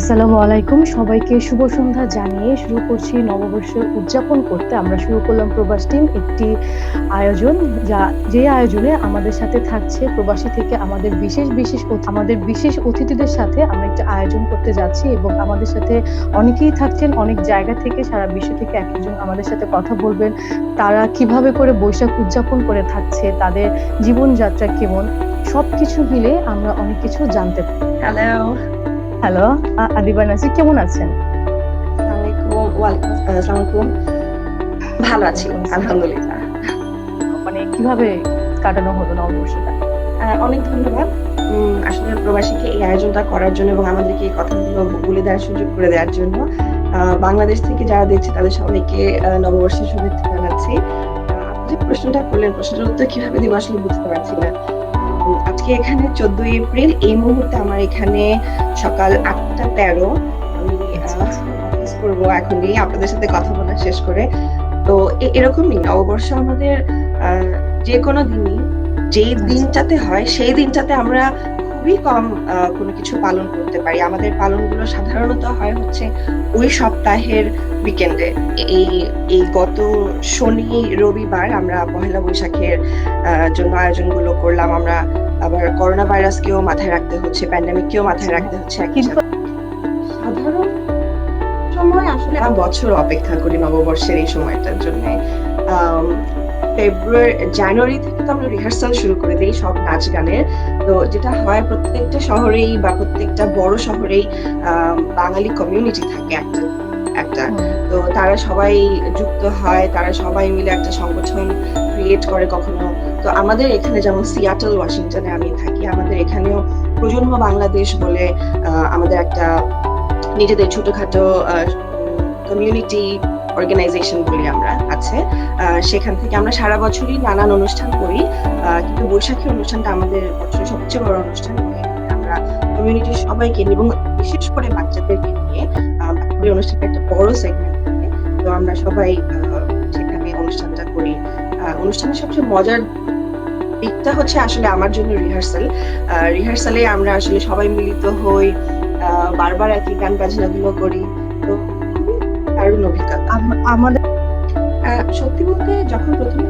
আসসালামু আলাইকুম, সবাইকে শুভ সন্ধ্যা জানিয়ে শুরু করছি নববর্ষের উদযাপন করতে আমরা শুরু করলাম প্রবাস টিম একটি আয়োজন, যে আয়োজনে আমাদের সাথে থাকছে প্রবাসী থেকে আমাদের আমাদের বিশেষ অতিথিদের সাথে আমরা একটা আয়োজন করতে যাচ্ছি এবং আমাদের সাথে অনেকেই থাকছেন অনেক জায়গা থেকে, সারা বিশ্ব থেকে এক একজন আমাদের সাথে কথা বলবেন। তারা কিভাবে করে বৈশাখ উদযাপন করে থাকছে, তাদের জীবনযাত্রা কেমন, সবকিছু মিলে আমরা অনেক কিছু জানতে পারি। হ্যালো, হ্যালো, আদিবা নাসির, কেমন আছেন? আসসালামু আলাইকুম। ওয়ালাইকুম আসসালাম। আসসালামু আলাইকুম। ভালো আছি, ওয়ালাইকুম আসসালাম। আলহামদুলিল্লাহ। মানে কিভাবে কাটানো হলো নববর্ষটা? অনেক ধন্যবাদ। আসলে প্রবাসীকে এই আয়োজনটা করার জন্য এবং আমাদেরকে এই কথাগুলো বলে দেওয়ার সুযোগ করে দেওয়ার জন্য। বাংলাদেশ থেকে যারা দেখছে তাদের সবাইকে নববর্ষের শুভেচ্ছা জানাচ্ছি। আপনি যে প্রশ্নটা করলেন, প্রশ্নটার উত্তর কিভাবে দিব আসলে বুঝতে পারছি না। আজকে এখানে 14 এপ্রিল, এই মুহূর্তে আমার এখানে সকাল 8:13। আমি আচ্ছা, আচ্ছা। অফিস করবো এখনই আপনাদের সাথে কথা বলা শেষ করে। তো এরকমই নববর্ষ আমাদের আহ, যে কোনো দিনই যেই আচ্ছা। দিনটাতে হয় সেই দিনটাতে আমরা খুবই কম কোনো কিছু পালন করতে পারি। আমাদের পালনগুলো সাধারণত হয় হচ্ছে ওই সপ্তাহের উইকেন্ডে। এই এই গত শনি রবিবার আমরা পহেলা বৈশাখের জন্য আয়োজনগুলো করলাম। আমরা আবার করোনা ভাইরাসকেও মাথায় রাখতে হচ্ছে, প্যান্ডামিককেও মাথায় আচ্ছা, রাখতে হচ্ছে একই কিন্তু সাথে। সাধারণ সময় আসলে আমরা বছর অপেক্ষা করি নববর্ষের এই সময়টার জন্য। জানুয়ারি থেকে তো আমরা রিহার্সাল শুরু করে দিই সব নাচ গানের। তো যেটা হয় প্রত্যেকটা শহরেই বা প্রত্যেকটা বড় শহরেই বাঙালি কমিউনিটি থাকে একটা একটা হুম, তো তারা সবাই যুক্ত হয়, তারা সবাই মিলে একটা সংগঠন ক্রিয়েট করে কখনো। তো আমাদের এখানে যেমন সিয়াটল ওয়াশিংটনে আমি থাকি, আমাদের এখানেও প্রজন্ম বাংলাদেশ বলে আমাদের একটা নিজেদের ছোটখাটো কমিউনিটি অর্গানাইজেশন বলি আমরা আছে। সেখান থেকে আমরা সারা বছরই নানান অনুষ্ঠান করি, কিন্তু বৈশাখী অনুষ্ঠানটা আমাদের বছরের সবচেয়ে বড় অনুষ্ঠান। আমরা কমিউনিটির সবাইকে নিয়ে এবং বিশেষ করে বাচ্চাদেরকে নিয়ে বাচ্চাদের অনুষ্ঠানটা একটা বড় সেগমেন্ট থাকে। তো আমরা সবাই সেখানে অনুষ্ঠানটা করি। অনুষ্ঠানের সবচেয়ে মজার দিকটা হচ্ছে আসলে আমার জন্য রিহার্সালে আমরা আসলে সবাই মিলিত হই, বারবার একই গান বাজনাগুলো করি। তো খুবই দারুণ অভিজ্ঞতা। আমাদের সত্যি বলতে যখন প্রথমে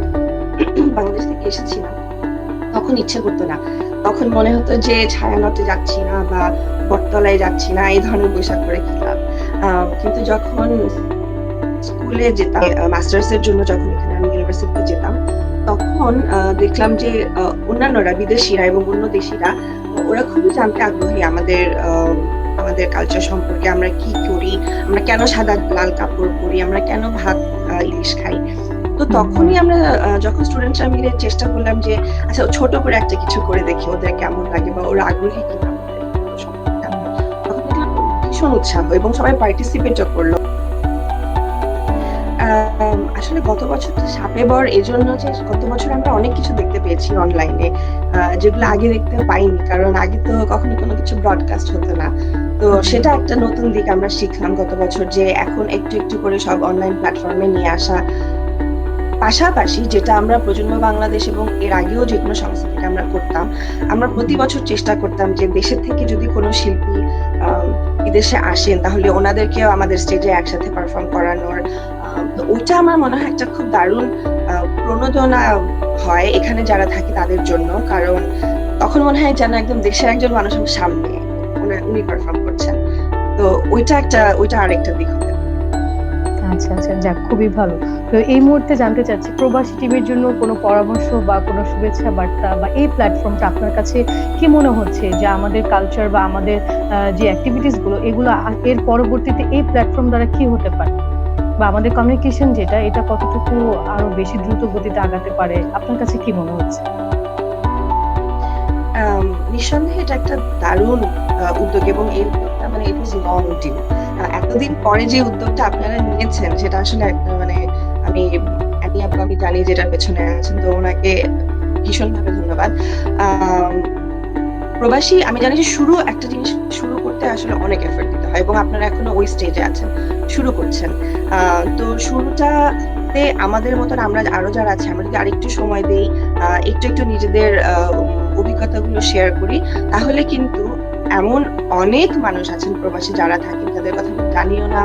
বাংলাদেশ থেকে এসেছিলাম তখন ইচ্ছে করতো না। তখন মনে হতো যে ছায়ানটে যাচ্ছি না বা বটতলায় যাচ্ছি না, এই ধরনের পোশাক পরে কি লাভ। কিন্তু যখন স্কুলে যেতাম, মাস্টার্স এর জন্য যখন এখানে আমি ইউনিভার্সিটিতে যেতাম, তখন দেখলাম যে অন্যান্যরা, বিদেশিরা এবং অন্য দেশিরা, ওরা খুবই জানতে আগ্রহী আমাদের আমাদের কালচার সম্পর্কে। আমরা কি করি, আমরা কেন সাদা লাল কাপড় পরি, আমরা কেন ভাত ইলিশ খাই। তো হুম, হুম। তখনই আমরা যখন স্টুডেন্টরা মিলে চেষ্টা করলাম যে আচ্ছা ছোট করে একটা কিছু করে দেখি ওদের কেমন লাগে বা ওরা আগ্রহী কিনা আমাদের সম্পর্কে জানতে। তখন দেখলাম ভীষণ উৎসাহ এবং সবাই পার্টিসিপেটও করলো। আসলে গত বছর তো শাপে বর এজন্য যে গত বছর আমরা অনেক কিছু দেখতে পেয়েছি অনলাইনে, যেগুলো আগে দেখতে পাইনি, কারণ আগে তো কখনো কোনো কিছু ব্রডকাস্ট হতো না। তো সেটা একটা নতুন দিক আমরা শিখলাম গত বছর, যে এখন একটু একটু করে সব অনলাইন প্ল্যাটফর্মে নিয়ে আসা। পাশাপাশি যেটা আমরা প্রজন্ম বাংলাদেশ এবং এর আগেও যে কোনো সংস্থা থেকে আমরা করতাম, আমরা প্রতি বছর চেষ্টা করতাম যে দেশের থেকে যদি কোনো শিল্পী বিদেশে আসেন তাহলে ওনাদেরকেও আমাদের স্টেজে একসাথে পারফর্ম করানোর। তো ওইটা আমার মনে হয় একটা খুব দারুণ প্রণোদনা হয় এখানে যারা থাকে তাদের জন্য, কারণ তখন মনে হয় যেন একদম দেশের একজন মানুষ আমার সামনে উনি পারফর্ম করছেন। তো ওইটা আরেকটা দিক হতে পারে। আচ্ছা, আচ্ছা, যাক, খুবই ভালো। তো এই মুহূর্তে জানতে চাচ্ছি প্রবাসী টিমের জন্য কোনো পরামর্শ বা কোনো শুভেচ্ছা বার্তা বা এই প্ল্যাটফর্মটা আপনার কাছে কি মনে হচ্ছে যে আমাদের কালচার বা আমাদের যে অ্যাক্টিভিটিস গুলো এগুলো এর পরবর্তীতে এই প্ল্যাটফর্ম দ্বারা কি হতে পারে, বা আমাদের কমিউনিকেশন যেটা এটা কতটুকু আরো বেশি দ্রুত গতিতে আগাতে পারে, আপনার কাছে কি মনে হচ্ছে? নিঃসন্দেহে এটা একটা দারুণ উদ্যোগ এবং এই উদ্যোগটা মানে ইট ইজ লং ডিউ। এতদিন পরে যে উদ্যোগটা আপনারা নিয়েছেন সেটা আসলে মানে আমি আমি জানি যেটার পেছনে আছেন, তো ওনাকে ভীষণভাবে ধন্যবাদ। আম, প্রবাসী আমি জানি যে একটা জিনিস শুরু করতে আসলে অনেক এফর্ট দিতে হয় এবং আপনারা এখনো ওই স্টেজে আছেন, শুরু করছেন। তো শুরুটাতে আমাদের মতন আমরা আরো যারা আছে আমরা যদি আরেকটু সময় দেই, একটু একটু নিজেদের অভিজ্ঞতাগুলো শেয়ার করি, তাহলে কিন্তু এমন অনেক মানুষ আছেন প্রবাসী যারা থাকেন, যাদের কথা আমি জানিও না,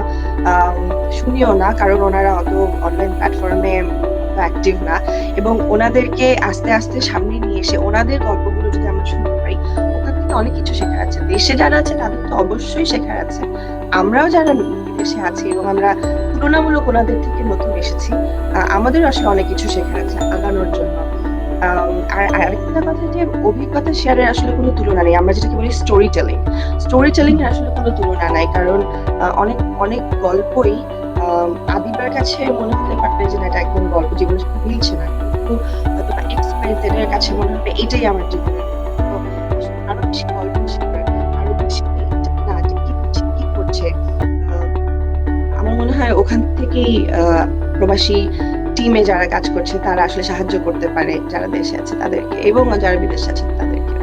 শুনিও না, কারণ ওনারা অত অনলাইন প্ল্যাটফর্মে অ্যাক্টিভ না। এবং ওনাদেরকে আস্তে আস্তে সামনে নিয়ে এসে ওনাদের গল্পগুলো যদি আমরা শুনতে পারি, ওখান থেকে অনেক কিছু শেখার আছে। দেশে যারা আছে তাদের তো অবশ্যই শেখার আছে। আমরাও যারা বিদেশে আছি এবং আমরা তুলনামূলক ওনাদের থেকে নতুন এসেছি, আমাদের আসলে অনেক কিছু শেখার আছে আগানোর জন্য। আর আরেকটা কথা, যে অভিজ্ঞতা শেয়ারের আসলে কোনো তুলনা নেই। আমরা যেটাকে বলি স্টোরি টেলিং এর আসলে কোনো তুলনা নাই, কারণ অনেক অনেক গল্পই আদিবার কাছে মনে হতে পারবে যে এটা একদম গল্প, জীবনের সাথে মিলছে না, কিন্তু হয়তো এক্সপেরিয়েন্স এর কাছে মনে হবে এটাই আমার জীবন। আরো বেশি গল্প শেখার, আরো বেশি জানা যে কি করছে। আমার মনে হয় ওখান থেকেই প্রবাসী টিমে যারা কাজ করছে তারা আসলে সাহায্য করতে পারে যারা দেশে আছে তাদেরকে, এবং যারা বিদেশে আছে তাদেরকে।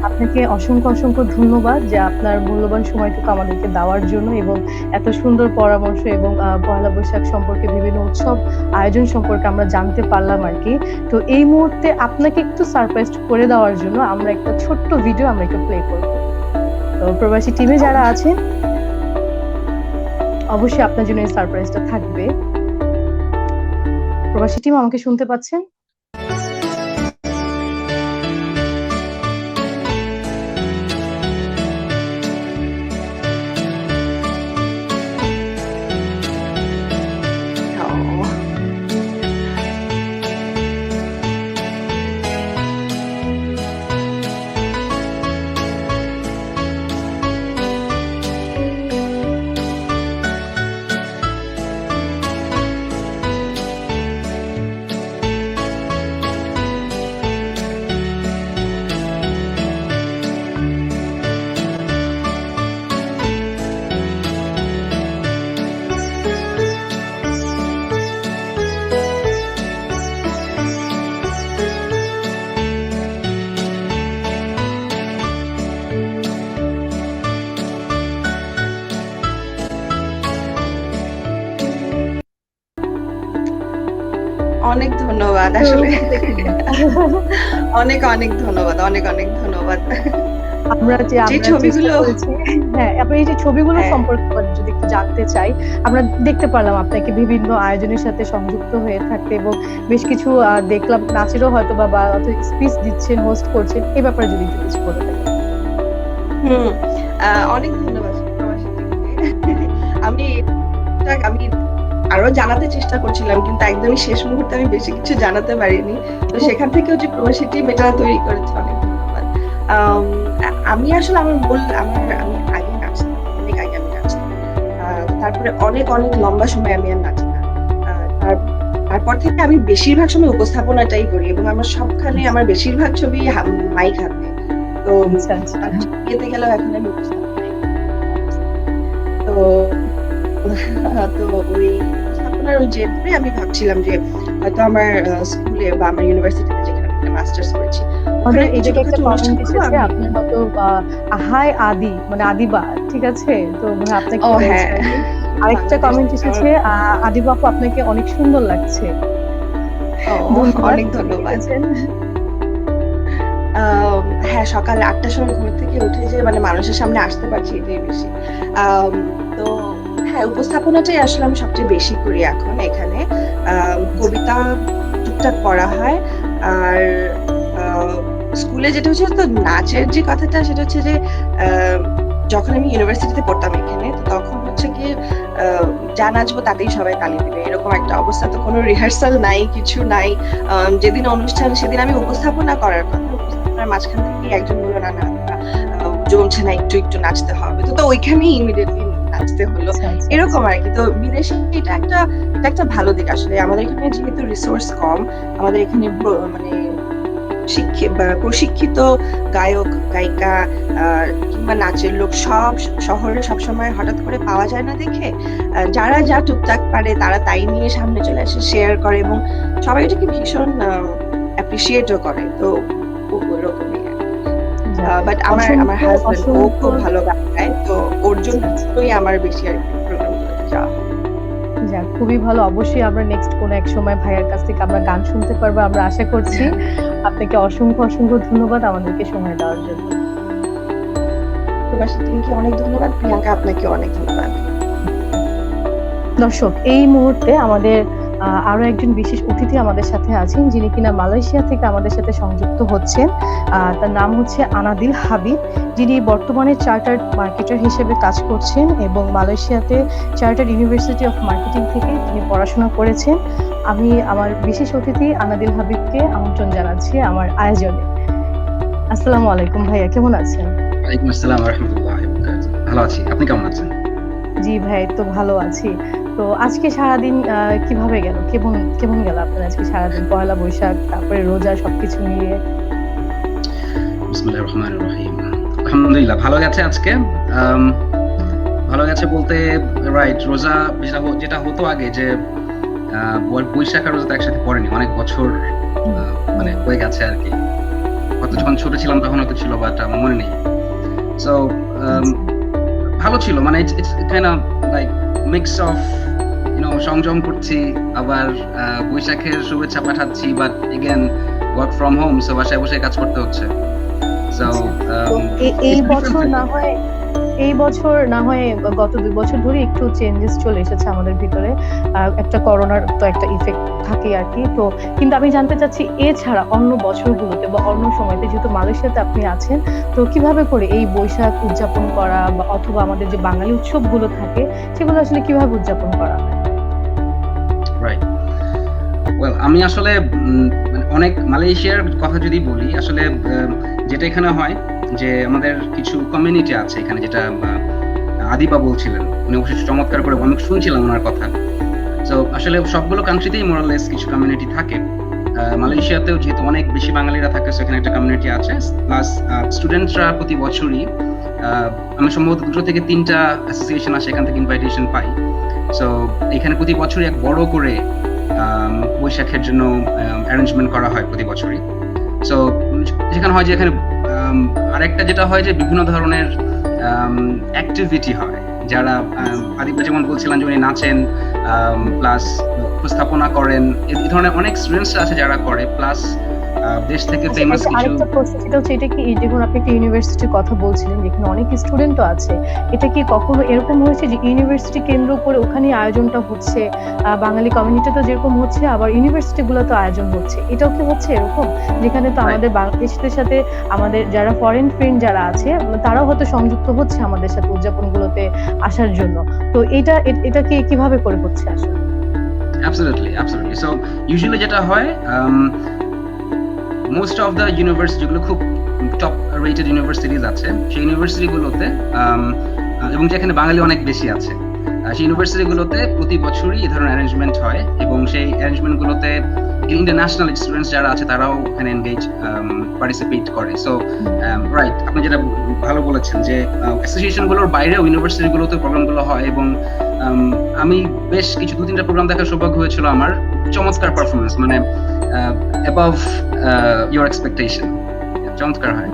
আপনাকে অসংখ্য অসংখ্য ধন্যবাদ যে আপনার মূল্যবান সময়টুকু আমাদেরকে দেওয়ার জন্য, এবং এত সুন্দর পরামর্শ এবং পয়লা বৈশাখ সম্পর্কে বিভিন্ন উৎসব আয়োজন সম্পর্কে আমরা জানতে পারলাম আর কি। তো এই মুহূর্তে আপনাকে একটু সারপ্রাইজ করে দেওয়ার জন্য আমরা একটা ছোট্ট ভিডিও আমরা একটু প্লে করব। তো প্রবাসী টিমে যারা আছেন অবশ্যই আপনার জন্য এই সারপ্রাইজটা থাকবে। প্রবাসী টিম আমাকে শুনতে পাচ্ছেন? অনেক ধন্যবাদ আসলে। অনেক অনেক ধন্যবাদ, অনেক অনেক ধন্যবাদ। আমরা যে ছবিগুলো, হ্যাঁ, আপনি এই যে ছবিগুলো সম্পর্কে যদি একটু জানতে চাই। আমরা দেখতে পারলাম আপনাকে বিভিন্ন আয়োজনের সাথে সংযুক্ত হয়ে থাকতে, এবং বেশ কিছু দেখলাম নাচেরও হয়তো বা স্পিচ দিচ্ছেন, হোস্ট করছেন, এই ব্যাপারে যদি একটু কিছু বলে থাকেন। অনেক ধন্যবাদ। আমি আরো জানাতে চেষ্টা করছিলাম, কিন্তু একদমই শেষ মুহূর্তে আমি বেশি কিছু জানাতে পারিনি। তো সেখান থেকেও যে প্রবাসী টিম এটা তৈরি করেছে, অনেক ধন্যবাদ। আমি আসলে আমি আগে নাচতাম, অনেক আগে আমি নাচতাম। তারপরে অনেক অনেক লম্বা সময় আমি আর নাচি না। তারপর থেকে আমি বেশিরভাগ সময় উপস্থাপনাটাই করি, এবং আমার সবখানে আমার বেশিরভাগ ছবি মাইক হাতে। তো যেতে গেলেও এখন আমি উপস্থাপনাই তো ওই উপস্থাপনার ওই জেরে আমি ভাবছিলাম যে হয়তো আমার স্কুলে বা আমার ইউনিভার্সিটিতে, যেখানে আমি মাস্টার্স করেছি, এই যে একটা কমেন্ট এসেছে, আপনি হয়তো হাই আদি মানে আদিবা, ঠিক আছে? তো আপনাকে আরেকটা কমেন্ট এসেছে, আদিবা আপু আপনাকে অনেক সুন্দর লাগছে। অনেক ধন্যবাদ। হ্যাঁ, সকাল 8টার সময় ঘুম থেকে উঠে যে মানে মানুষের সামনে আসতে পারছি, এটাই বেশি। তো হ্যাঁ, উপস্থাপনাটাই আসলে আমি সবচেয়ে বেশি করি এখন এখানে। কবিতা টুকটাক পড়া হয়। আর স্কুলে যেটা হচ্ছে, তো নাচের যে কথাটা, সেটা হচ্ছে যে যখন আমি ইউনিভার্সিটিতে পড়তাম এখানে, তো তখন হচ্ছে কি যা নাচবো তাতেই সবাই তালি দেবে, এরকম একটা অবস্থা। তো কোনো রিহার্সাল নাই, কিছু নাই। যেদিন অনুষ্ঠান সেদিন আমি উপস্থাপনা করার কথা, উপস্থাপনার মাঝখান থেকে একজন বললো না জমছে না, একটু একটু নাচতে হবে। তো ওইখানেই ইমিডিয়েটলি নাচতে হলো, এরকম আর কি। তো বিদেশে এটা একটা ভালো দিক আসলে। আমাদের এখানে যেহেতু রিসোর্স কম, আমাদের এখানে মানে প্রশিক্ষিত গায়ক গায়িকা কিংবা নাচের লোক সব শহরে সবসময় হঠাৎ করে পাওয়া যায় না দেখে, যারা যা টুকটাক পারে তারা তাই নিয়ে সামনে চলে আসে, শেয়ার করে, এবং সবাই এটাকে ভীষণ অ্যাপ্রিসিয়েটও করে। তো ওরকমই। বাট আমার হাজবেন্ড, ও খুব ভালো গান গায়, তো ওর জন্যই আমার বেশি আর কি প্রোগ্রামগুলোতে যাওয়া হয়। যাক, খুবই ভালো। অবশ্যই আমরা নেক্সট কোনো এক সময় ভাইয়ার কাছ থেকে আমরা গান শুনতে পারবো, আমরা আশা করছি। আপনাকে অসংখ্য অসংখ্য ধন্যবাদ আমাদেরকে সময় দেওয়ার জন্য। প্রবাসী টিমকে অনেক ধন্যবাদ। প্রিয়াঙ্কা, আপনাকে অনেক ধন্যবাদ। দর্শক, এই মুহূর্তে আমাদের আরো একজন বিশেষ অতিথি আমাদের সাথে আছেন, যিনি কিনা মালয়েশিয়া থেকে আমাদের সাথে সংযুক্ত হচ্ছেন। তার নাম হচ্ছে আনাদিল হাবিব, যিনি বর্তমানে চার্টার্ড মার্কেটার হিসেবে কাজ করছেন এবং মালয়েশিয়াতে চার্টার্ড ইউনিভার্সিটি অফ মার্কেটিং থেকে তিনি পড়াশোনা করেছেন। আমি আমার বিশেষ অতিথি আনাদিল হাবিবকে আমন্ত্রণ জানাচ্ছি আমার আয়োজনে। আসসালামু আলাইকুম ভাইয়া, কেমন আছেন? ওয়ালাইকুম আসসালাম ওয়া রাহমাতুল্লাহি ওয়া বারাকাতুহু। ভালো আছি। আপনি কেমন আছেন? জি ভাই, তো ভালো আছি। তো আজকে সারাদিন কিভাবে গেল? কেমন কেমন গেল আপনার আজকে সারাদিন? পহেলা বৈশাখ, তারপরে রোজা, সবকিছু মিলিয়ে। বিসমিল্লাহির রহমানির রহিম। আলহামদুলিল্লাহ ভালো গেছে আজকে। ভালো গেছে বলতে রাইট, রোজা যেটা হতো আগে যে বৈশাখ আর রোজা তো একসাথে পড়েনি, অনেক বছর মানে হয়ে গেছে আর কি। হয়তো যখন ছোট ছিলাম তখন হয়তো ছিল, বাট আমার মনে নেই। সো ভালো ছিল, মানে it's kind of like mix of সংযম করছি, আবার বৈশাখের শুভেচ্ছা পাঠাচ্ছি, but again work from home, so বাসায় বসে কাজ করতে হচ্ছে। সো এই বছর না হয় গত 2 বছর ধরে একটু চেঞ্জেস চলে এসেছে আমাদের ভিতরে। একটা করোনার তো একটা ইফেক্ট থাকে আর কি। তো কিন্তু আমি জানতে চাচ্ছি, এছাড়া অন্য বছরগুলোতে বা অন্য সময়তে, যেহেতু মালয়েশিয়াতে আপনি আছেন, তো কিভাবে করে এই বৈশাখ উদযাপন করা বা অথবা আমাদের যে বাঙালি উৎসবগুলো থাকে সেগুলো আসলে কিভাবে উদযাপন করা হয়? রাইট, ওয়েল আমি আসলে মানে অনেক মালয়েশিয়ার কথা যদি বলি, আসলে যেটা এখানে হয় যে আমাদের কিছু কমিউনিটি আছে এখানে, যেটা আদিবা বলছিলেন, উনি অবশ্যই চমৎকার করে, অনেক শুনছিলাম ওনার কথা। তো আসলে সবগুলো কান্ট্রিতেই মোরালেস কিছু কমিউনিটি থাকে। মালয়েশিয়াতেও যেহেতু অনেক বেশি বাঙালিরা থাকে, সেখানে একটা কমিউনিটি আছে। প্লাস স্টুডেন্টরা প্রতি বছরই আমি সম্ভবত 2 থেকে 3টা অ্যাসোসিয়েশন আছে, এখান থেকে ইনভাইটেশন পাই। সো এখানে প্রতি বছরই এক বড় করে বৈশাখের জন্য অ্যারেঞ্জমেন্ট করা হয় প্রতি বছরই। সো যেখানে হয় যে এখানে আরেকটা যেটা হয় যে বিভিন্ন ধরনের অ্যাক্টিভিটি হয়, যারা আদিবা যেমন বলছিলাম যে উনি নাচেন, প্লাস উপস্থাপনা করেন, এই ধরনের অনেক স্টুডেন্টস আছে যারা করে, প্লাস দেশ থেকে ফেমাস কিছু। আরেকটা প্রশ্ন, সেটা হচ্ছে, এটা কি যখন আপনি একটা ইউনিভার্সিটির কথা বলছিলেন যেখানে অনেক স্টুডেন্টও আছে, এটা কি কখনো এরকম হয়েছে যে ইউনিভার্সিটি কেন্দ্র করে ওখানে আয়োজনটা হচ্ছে, বাঙালি কমিউনিটিতে যেরকম হচ্ছে, আবার ইউনিভার্সিটি গুলোতে আয়োজন হচ্ছে, এটাও কি হচ্ছে এরকম, যেখানে তো আমাদের বাংলাদেশের সাথে আমাদের যারা ফরেন ফ্রেন্ড যারা আছে তারাও হয়তো সংযুক্ত হচ্ছে আমাদের সাথে উদযাপন গুলোতে আসার জন্য? তো এটা কি কিভাবে করে হচ্ছে আসলে? Absolutely. So usually যেটা হয়, মোস্ট অফ দ্য ইউনিভার্সিটি যেগুলো খুব টপ রেটেড ইউনিভার্সিটিজ আছে, সেই ইউনিভার্সিটিগুলোতে এবং যেখানে বাঙালি অনেক বেশি আছে, সেই ইউনিভার্সিটিগুলোতে প্রতি বছরই এই ধরনের অ্যারেঞ্জমেন্ট হয়, এবং সেই অ্যারেঞ্জমেন্টগুলোতে ইন্টারন্যাশনাল স্টুডেন্টস যারা আছে তারাও এখানে এনগেজ পার্টিসিপেট করে। সো রাইট, আপনি যেটা ভালো বলেছেন যে অ্যাসোসিয়েশনগুলোর বাইরেও ইউনিভার্সিটিগুলোতে প্রোগ্রামগুলো হয়, এবং আমি বেশ কিছু 2-3টা প্রোগ্রাম দেখার সৌভাগ্য হয়েছিল আমার। চমৎকার পারফরমেন্স, মানে অ্যাবাভ ইওর এক্সপেকটেশন, চমৎকার হয়।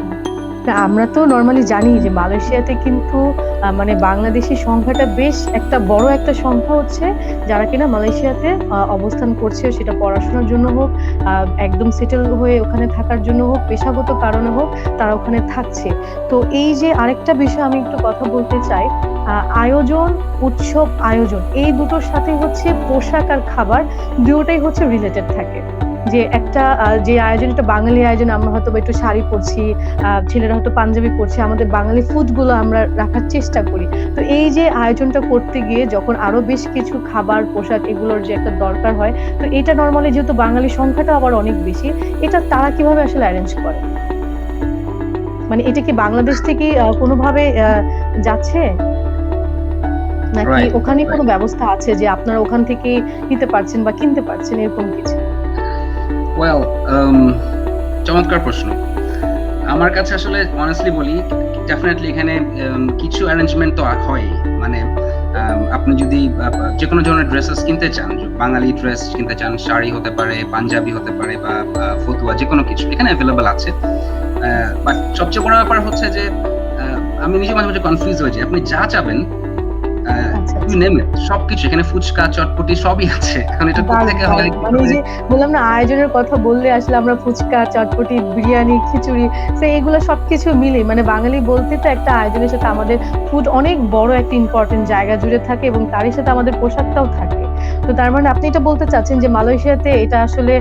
আমরা তো নরমালি জানি যে মালয়েশিয়াতে কিন্তু মানে বাংলাদেশের সংখ্যাটা বেশ একটা বড় একটা সংখ্যা হচ্ছে, যারা কিনা মালয়েশিয়াতে অবস্থান করছে, সেটা পড়াশোনার জন্য হোক, একদম সেটেল হয়ে ওখানে থাকার জন্য হোক, পেশাগত কারণে হোক, তারা ওখানে থাকছে। তো এই যে আরেকটা বিষয় আমি একটু কথা বলতে চাই, আয়োজন, উৎসব আয়োজন, এই দুটোর সাথে হচ্ছে পোশাক আর খাবার দুটোটাই হচ্ছে রিলেটেড থাকে। যে একটা যে আয়োজন, একটা বাঙালি আয়োজন, আমরা হয়তো একটু শাড়ি পরছি, ছেলেরা হয়তো পাঞ্জাবি পরছে, আমাদের বাঙালি ফুড গুলো আমরা রাখার চেষ্টা করি। তো এই যে আয়োজনটা করতে গিয়ে যখন আরো বেশ কিছু খাবার, পোশাক, এগুলোর যে একটা দরকার হয়, তো এটা নরমালি যেহেতু বাঙালি সংখ্যাটা আবার অনেক বেশি, এটা তারা কিভাবে আসলে অ্যারেঞ্জ করে? মানে এটা কি বাংলাদেশ থেকে কোনোভাবে যাচ্ছে, নাকি ওখানে কোনো ব্যবস্থা আছে যে আপনারা ওখান থেকে নিতে পারছেন বা কিনতে পারছেন, এরকম কিছু? ওয়েল, চমৎকার প্রশ্ন। আমার কাছে আসলে অনেস্টলি বলি, ডেফিনেটলি এখানে কিছু অ্যারেঞ্জমেন্ট তো হয়, মানে আপনি যদি যে কোনো ধরনের ড্রেসেস কিনতে চান, বাঙালি ড্রেস কিনতে চান, শাড়ি হতে পারে, পাঞ্জাবি হতে পারে, বা ফতুয়া, যে কোনো কিছু এখানে অ্যাভেলেবল আছে। বাট সবচেয়ে বড় ব্যাপার হচ্ছে যে আমি নিজে মাঝে মাঝে কনফিউজ হয়ে যাই, আপনি যা চাবেন আচ্ছা, ইউ আচ্ছা। নেম ইট, সবকিছু এখানে ফুচকা, চটপটি সবই আছে। এখন এটা দারুণ, কোত্থেকে হয়, দারুণ। মানে এই যে বললাম না আয়োজনের কথা বললে আসলে আমরা ফুচকা, চটপটি, বিরিয়ানি, খিচুড়ি এগুলো সবকিছু মিলেই মানে বাঙালি বলতে তো একটা আয়োজনের সাথে আমাদের ফুড অনেক বড় একটা ইম্পোর্টেন্ট জায়গা জুড়ে থাকে এবং তারই সাথে আমাদের পোশাকটাও থাকে। তো তার মানে আপনি এটা বলতে চাচ্ছেন যে মালয়েশিয়াতে এটা আসলে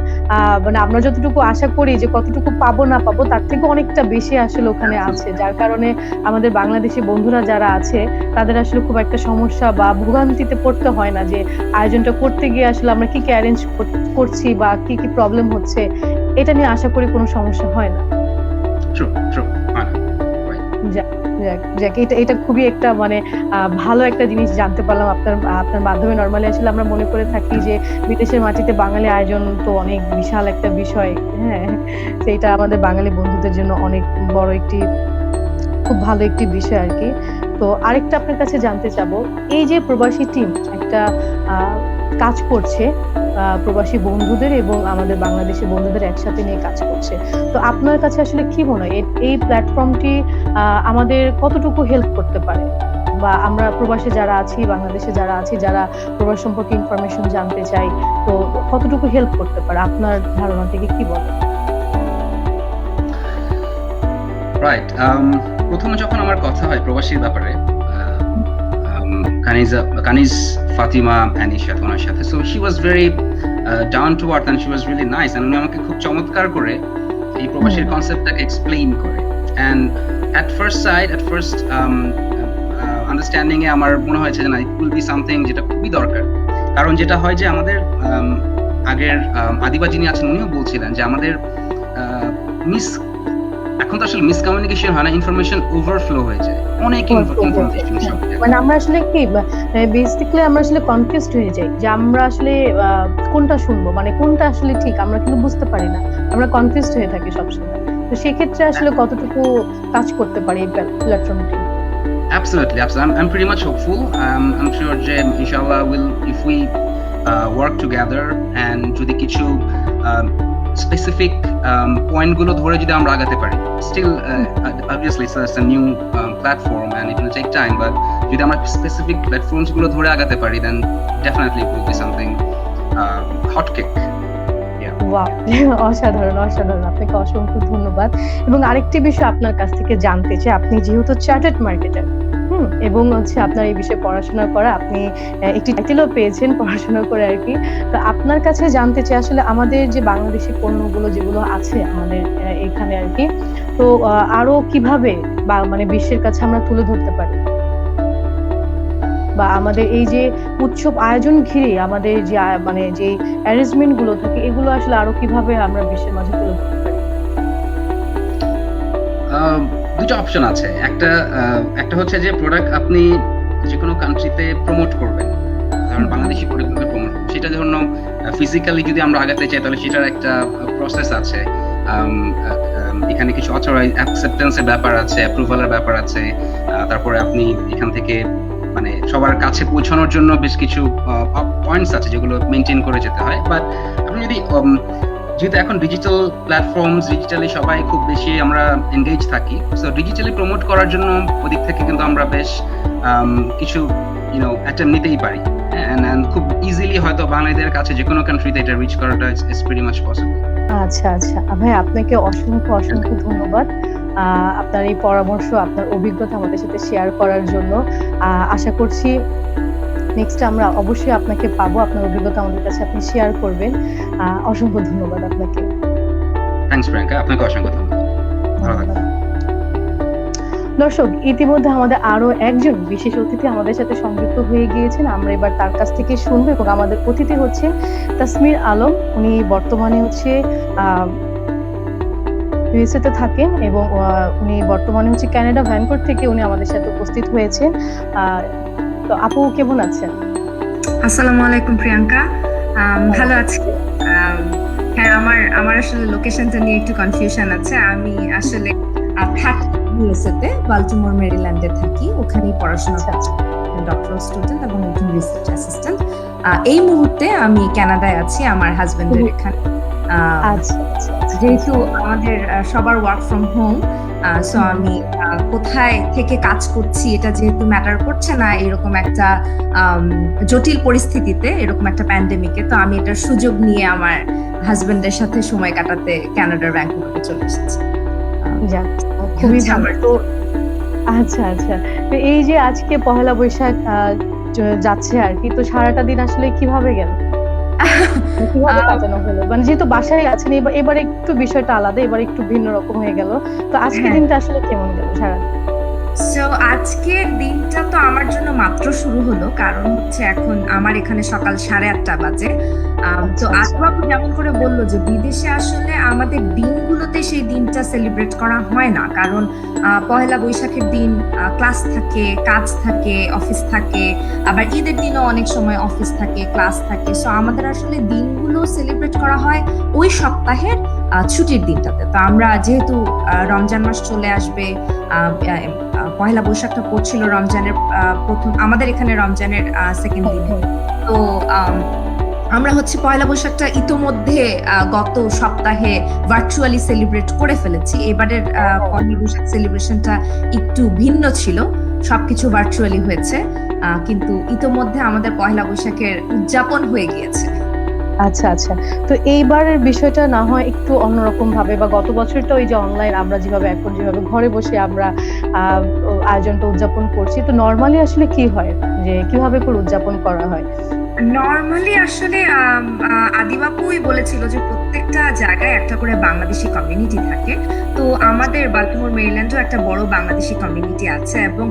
মানে আমরা যতটুকু আশা করি যে কতটুকু পাবো না পাবো তার থেকে অনেকটা বেশি আসলে ওখানে আছে। যার কারণে আমাদের বাংলাদেশী বন্ধুরা যারা আছে তাদের আসলে খুব একটা সমস্যা বা ভোগান্তিতে পড়তে হয় না যে আয়োজনটা করতে গিয়ে আসলে আমরা কি অ্যারেঞ্জ করছি বা কি প্রবলেম হচ্ছে এটা নিয়ে আশা করি কোনো সমস্যা হয় না। ট্রু, ট্রু, হয় না, রাইট। যাক, যাক, যাক। এটা খুবই একটা মানে ভালো একটা জিনিস জানতে পারলাম আপনার মাধ্যমে। নরমালি আসলে আমরা মনে করে থাকি যে বিদেশের মাটিতে বাঙালি আয়োজন তো অনেক বিশাল একটা বিষয়। হ্যাঁ? সেইটা আমাদের বাঙালি বন্ধুদের জন্য অনেক বড় খুব ভালো একটি বিষয় আরকি। তো আরেকটা আপনার কাছে জানতে চাবো, এই যে প্রবাসী টিম একটা আ কাজ করছে, প্রবাসী বন্ধুদের এবং আমাদের বাংলাদেশী বন্ধুদের একসাথে নিয়ে কাজ করছে। তো আপনার কাছে আসলে কি মনে হয় এই প্ল্যাটফর্মটি আমাদের কতটুকু হেল্প করতে পারে? বা আমরা প্রবাসে যারা আছি, বাংলাদেশে যারা আছি, যারা প্রবাস সম্পর্কে ইনফরমেশন জানতে চাই, তো কতটুকু হেল্প করতে পারে? আপনার ধারণা থেকে কি বলেন? রাইট। প্রথমে যখন আমার কথা হয় প্রবাসীর ব্যাপারে কানিজ ফাতিমা অ্যানিশাত ওনার সাথে, so she was very down to earth and she was really nice, and উনি আমাকে খুব চমৎকার করে এই প্রবাসীর কনসেপ্টটাকে এক্সপ্লেইন করে। অ্যান্ড অ্যাট ফার্স্ট আন্ডারস্ট্যান্ডিং এ আমার মনে হয়েছে যে না, ইট উইল বি সামথিং যেটা খুবই দরকার। কারণ যেটা হয় যে আমাদের আগের আদিবা যিনি আছেন উনিও বলছিলেন যে আমাদের এখন তো আসলে মিসকমিউনিকেশন হয় না, ইনফরমেশন ওভারফ্লো হয়ে যায়, অনেক ইনফরমেশন সব। মানে আমরা আসলে কি বেসিক্যালি আমরা আসলে কনফিউজড হয়ে যাই যে আমরা আসলে কোনটা শুনবো, মানে কোনটা আসলে ঠিক আমরা কিন্তু বুঝতে পারি না, আমরা কনফিউজড হয়ে থাকি সবসময়। তো সেক্ষেত্রে আসলে কতটুকু কাজ করতে পারি এই প্ল্যাটফর্মটি? Absolutely. I'm pretty much hopeful. I'm sure যে inshallah will, if we work together and যদি কিছু specific point গুলো ধরে যদি আমরা আগাতে পারি, still obviously it's a new platform and it will take time, but যদি আমরা specific platforms গুলো ধরে আগাতে পারি, then definitely it will be something hot cake. Wow! অসাধারণ, অসাধারণ। আপনাকে অসংখ্য ধন্যবাদ। এবং আরেকটি বিষয় আপনার কাছ থেকে জানতে চাই, আপনি যেহেতু চার্টার্ড মার্কেটার, এবং আপনার এই বিষয়ে পড়াশোনা করা, আপনি একটি টাইটেলও পেয়েছেন পড়াশোনা করে আরকি। তো আপনার কাছে জানতে চাই আসলে আমাদের যে বাংলাদেশি পণ্যগুলো যেগুলো আছে আমাদের এখানে আরকি, তো আরো কিভাবে মানে বিশ্বের কাছে আমরা তুলে ধরতে পারি? বা আমাদের এই যে উৎসব আয়োজন ঘিরে আমাদের যে মানে যে অ্যারেঞ্জমেন্ট গুলো থাকে এগুলো আসলে আরো কিভাবে আমরা বিশ্বের মাঝে তুলে ধরতে পারি? দুটো অপশন আছে। একটা হচ্ছে যে প্রোডাক্ট আপনি যে কোনো কান্ট্রিতে প্রমোট করবেন, কারণ বাংলাদেশি প্রোডাক্টগুলো প্রমোট করবেন, সেটা ধরুন ফিজিক্যালি যদি আমরা আগাতে চাই তাহলে সেটার একটা প্রসেস আছে। এখানে কিছু অথরাইজ অ্যাকসেপ্টেন্সের ব্যাপার আছে, অ্যাপ্রুভালের ব্যাপার আছে। তারপরে আপনি এখান থেকে মানে সবার কাছে পৌঁছানোর জন্য বেশ কিছু পয়েন্টস আছে যেগুলো মেনটেন করে যেতে হয়। বাট আপনি যদি যেহেতু এখন ডিজিটাল প্ল্যাটফর্মস, ডিজিটালি সবাই খুব বেশি আমরা এনগেজ থাকি, সো ডিজিটালি প্রমোট করার জন্য ওদিক থেকে কিন্তু আমরা বেশ কিছু অ্যাটেম্প নিতেই পারি, এন্ড খুব ইজিলি হয়তো বাঙালিদের কাছে যে কোনো কান্ট্রিতে এটা রিচ করাটা ইজ প্রিটি মাচ পসিবল। আচ্ছা, আচ্ছা। ভাই আপনাকে অসংখ্য ধন্যবাদ। আপনার এই পরামর্শ, আপনার অভিজ্ঞতা আমাদের সাথে শেয়ার করার জন্য। আশা করছি নেক্সট আমরা অবশ্যই আপনাকে পাবো। আপনার অভিজ্ঞতা আমাদের কাছে আপনি শেয়ার করবেন। অসংখ্য ধন্যবাদ আপনাকে। থ্যাঙ্কস প্রিয়াঙ্কা, আপনাকে অসংখ্য ধন্যবাদ। ভালো থাকবেন। দর্শক, ইতিমধ্যে আমাদের আরো একজন বিশেষ অতিথি আমাদের সাথে সংযুক্ত হয়ে গিয়েছেন। আমরা এবার তার কাছ থেকে শুনবো এবং আমাদের অতিথি হচ্ছেন তাসমির আলম। উনি বর্তমানে ইউএসএ তে থাকেন এবং উনি বর্তমানে কানাডা ভ্যানকুভার থেকে উনি আমাদের সাথে উপস্থিত হয়েছেন। তো আপু কেমন আছেন? আসসালামু আলাইকুম প্রিয়াঙ্কা। ভালো আছি। হ্যাঁ, আমার আসলে লোকেশনটা নিয়ে একটু কনফিউশন আছে। আমি আসলে থাকি ইউএসএ তে, বাল্টিমোর মেরিল্যান্ডে থাকি। ওখানেই পড়াশোনা করছি, ডক্টরাল স্টুডেন্ট এবং একজন রিসার্চ অ্যাসিস্ট্যান্ট। এই মুহূর্তে আমি কানাডায় আছি আমার হাজবেন্ডের এখানে। যেহেতু আমাদের সবার ওয়ার্ক ফ্রম হোম, সো আমি কোথায় থেকে কাজ করছি এটা যেহেতু ম্যাটার করছে না এরকম একটা জটিল পরিস্থিতিতে, এরকম একটা প্যান্ডেমিকে, তো আমি এটার সুযোগ নিয়ে আমার হাজবেন্ডের সাথে সময় কাটাতে কানাডার ভ্যাঙ্কুভারে চলে এসেছি। যাক, খুবই হচ্ছে ভালো। আমার তো আচ্ছা, আচ্ছা। তো এই যে আজকে পহেলা বৈশাখ যাচ্ছে আরকি। তো সারাটা দিন আসলে কিভাবে গেল? কিভাবে আহ, কাটানো হলো? মানে যেহেতু বাসায় আছেন এবার একটু বিষয়টা আলাদা, এবার একটু ভিন্ন রকম হয়ে গেল। তো আজকের হ্যাঁ, দিনটা আসলে কেমন গেল সারাদিন? সো আজকের দিনটা তো আমার জন্য মাত্র শুরু হলো, কারণ হচ্ছে এখন আমার এখানে সকাল 8:30 বাজে। তো আচ্ছা, আচ্ছা। আসবাবু যেমন করে বললো যে বিদেশে আসলে আমাদের দিনগুলোতে সেই দিনটা সেলিব্রেট করা হয় না, কারণ পহেলা বৈশাখের দিন ক্লাস থাকে, কাজ থাকে, অফিস থাকে, আবার ঈদের দিনও অনেক সময় অফিস থাকে, ক্লাস থাকে। সো আমাদের আসলে দিনগুলো সেলিব্রেট করা হয় ওই সপ্তাহের ছুটির দিনটাতে। তো আমরা যেহেতু রমজান মাস চলে আসবে, পহেলা বৈশাখটা পড়ছিল রমজানের প্রথম, আমাদের এখানে রমজানের সেকেন্ড দিনে। তো আমরা হচ্ছে পয়লা বৈশাখটা ইতোমধ্যে গত সপ্তাহে ভার্চুয়ালি সেলিব্রেট করে ফেলেছি। এবারের পয়লা বৈশাখ সেলিব্রেশনটা একটু ভিন্ন ছিল, সবকিছু ভার্চুয়ালি হয়েছে, কিন্তু ইতোমধ্যে আমাদের পয়লা বৈশাখের উদযাপন হয়ে গিয়েছে। আচ্ছা, আচ্ছা। তো এইবারের বিষয়টা না হয় একটু অন্যরকম ভাবে, বা গত বছর তো ওই যে অনলাইন আমরা যেভাবে ঘরে বসে আমরা আয়োজনটা উদযাপন করছি। তো নরমালি আসলে কি হয়? যে কিভাবে করে উদযাপন করা হয়? নর্মালি আসলে আদিবাপুই বলেছিল যে প্রত্যেকটা জায়গায় একটা করে বাংলাদেশি কমিউনিটি থাকে। তো আমাদের বাল্টিমোর মেরিল্যান্ডেও একটা বড় বাংলাদেশি কমিউনিটি আছে, এবং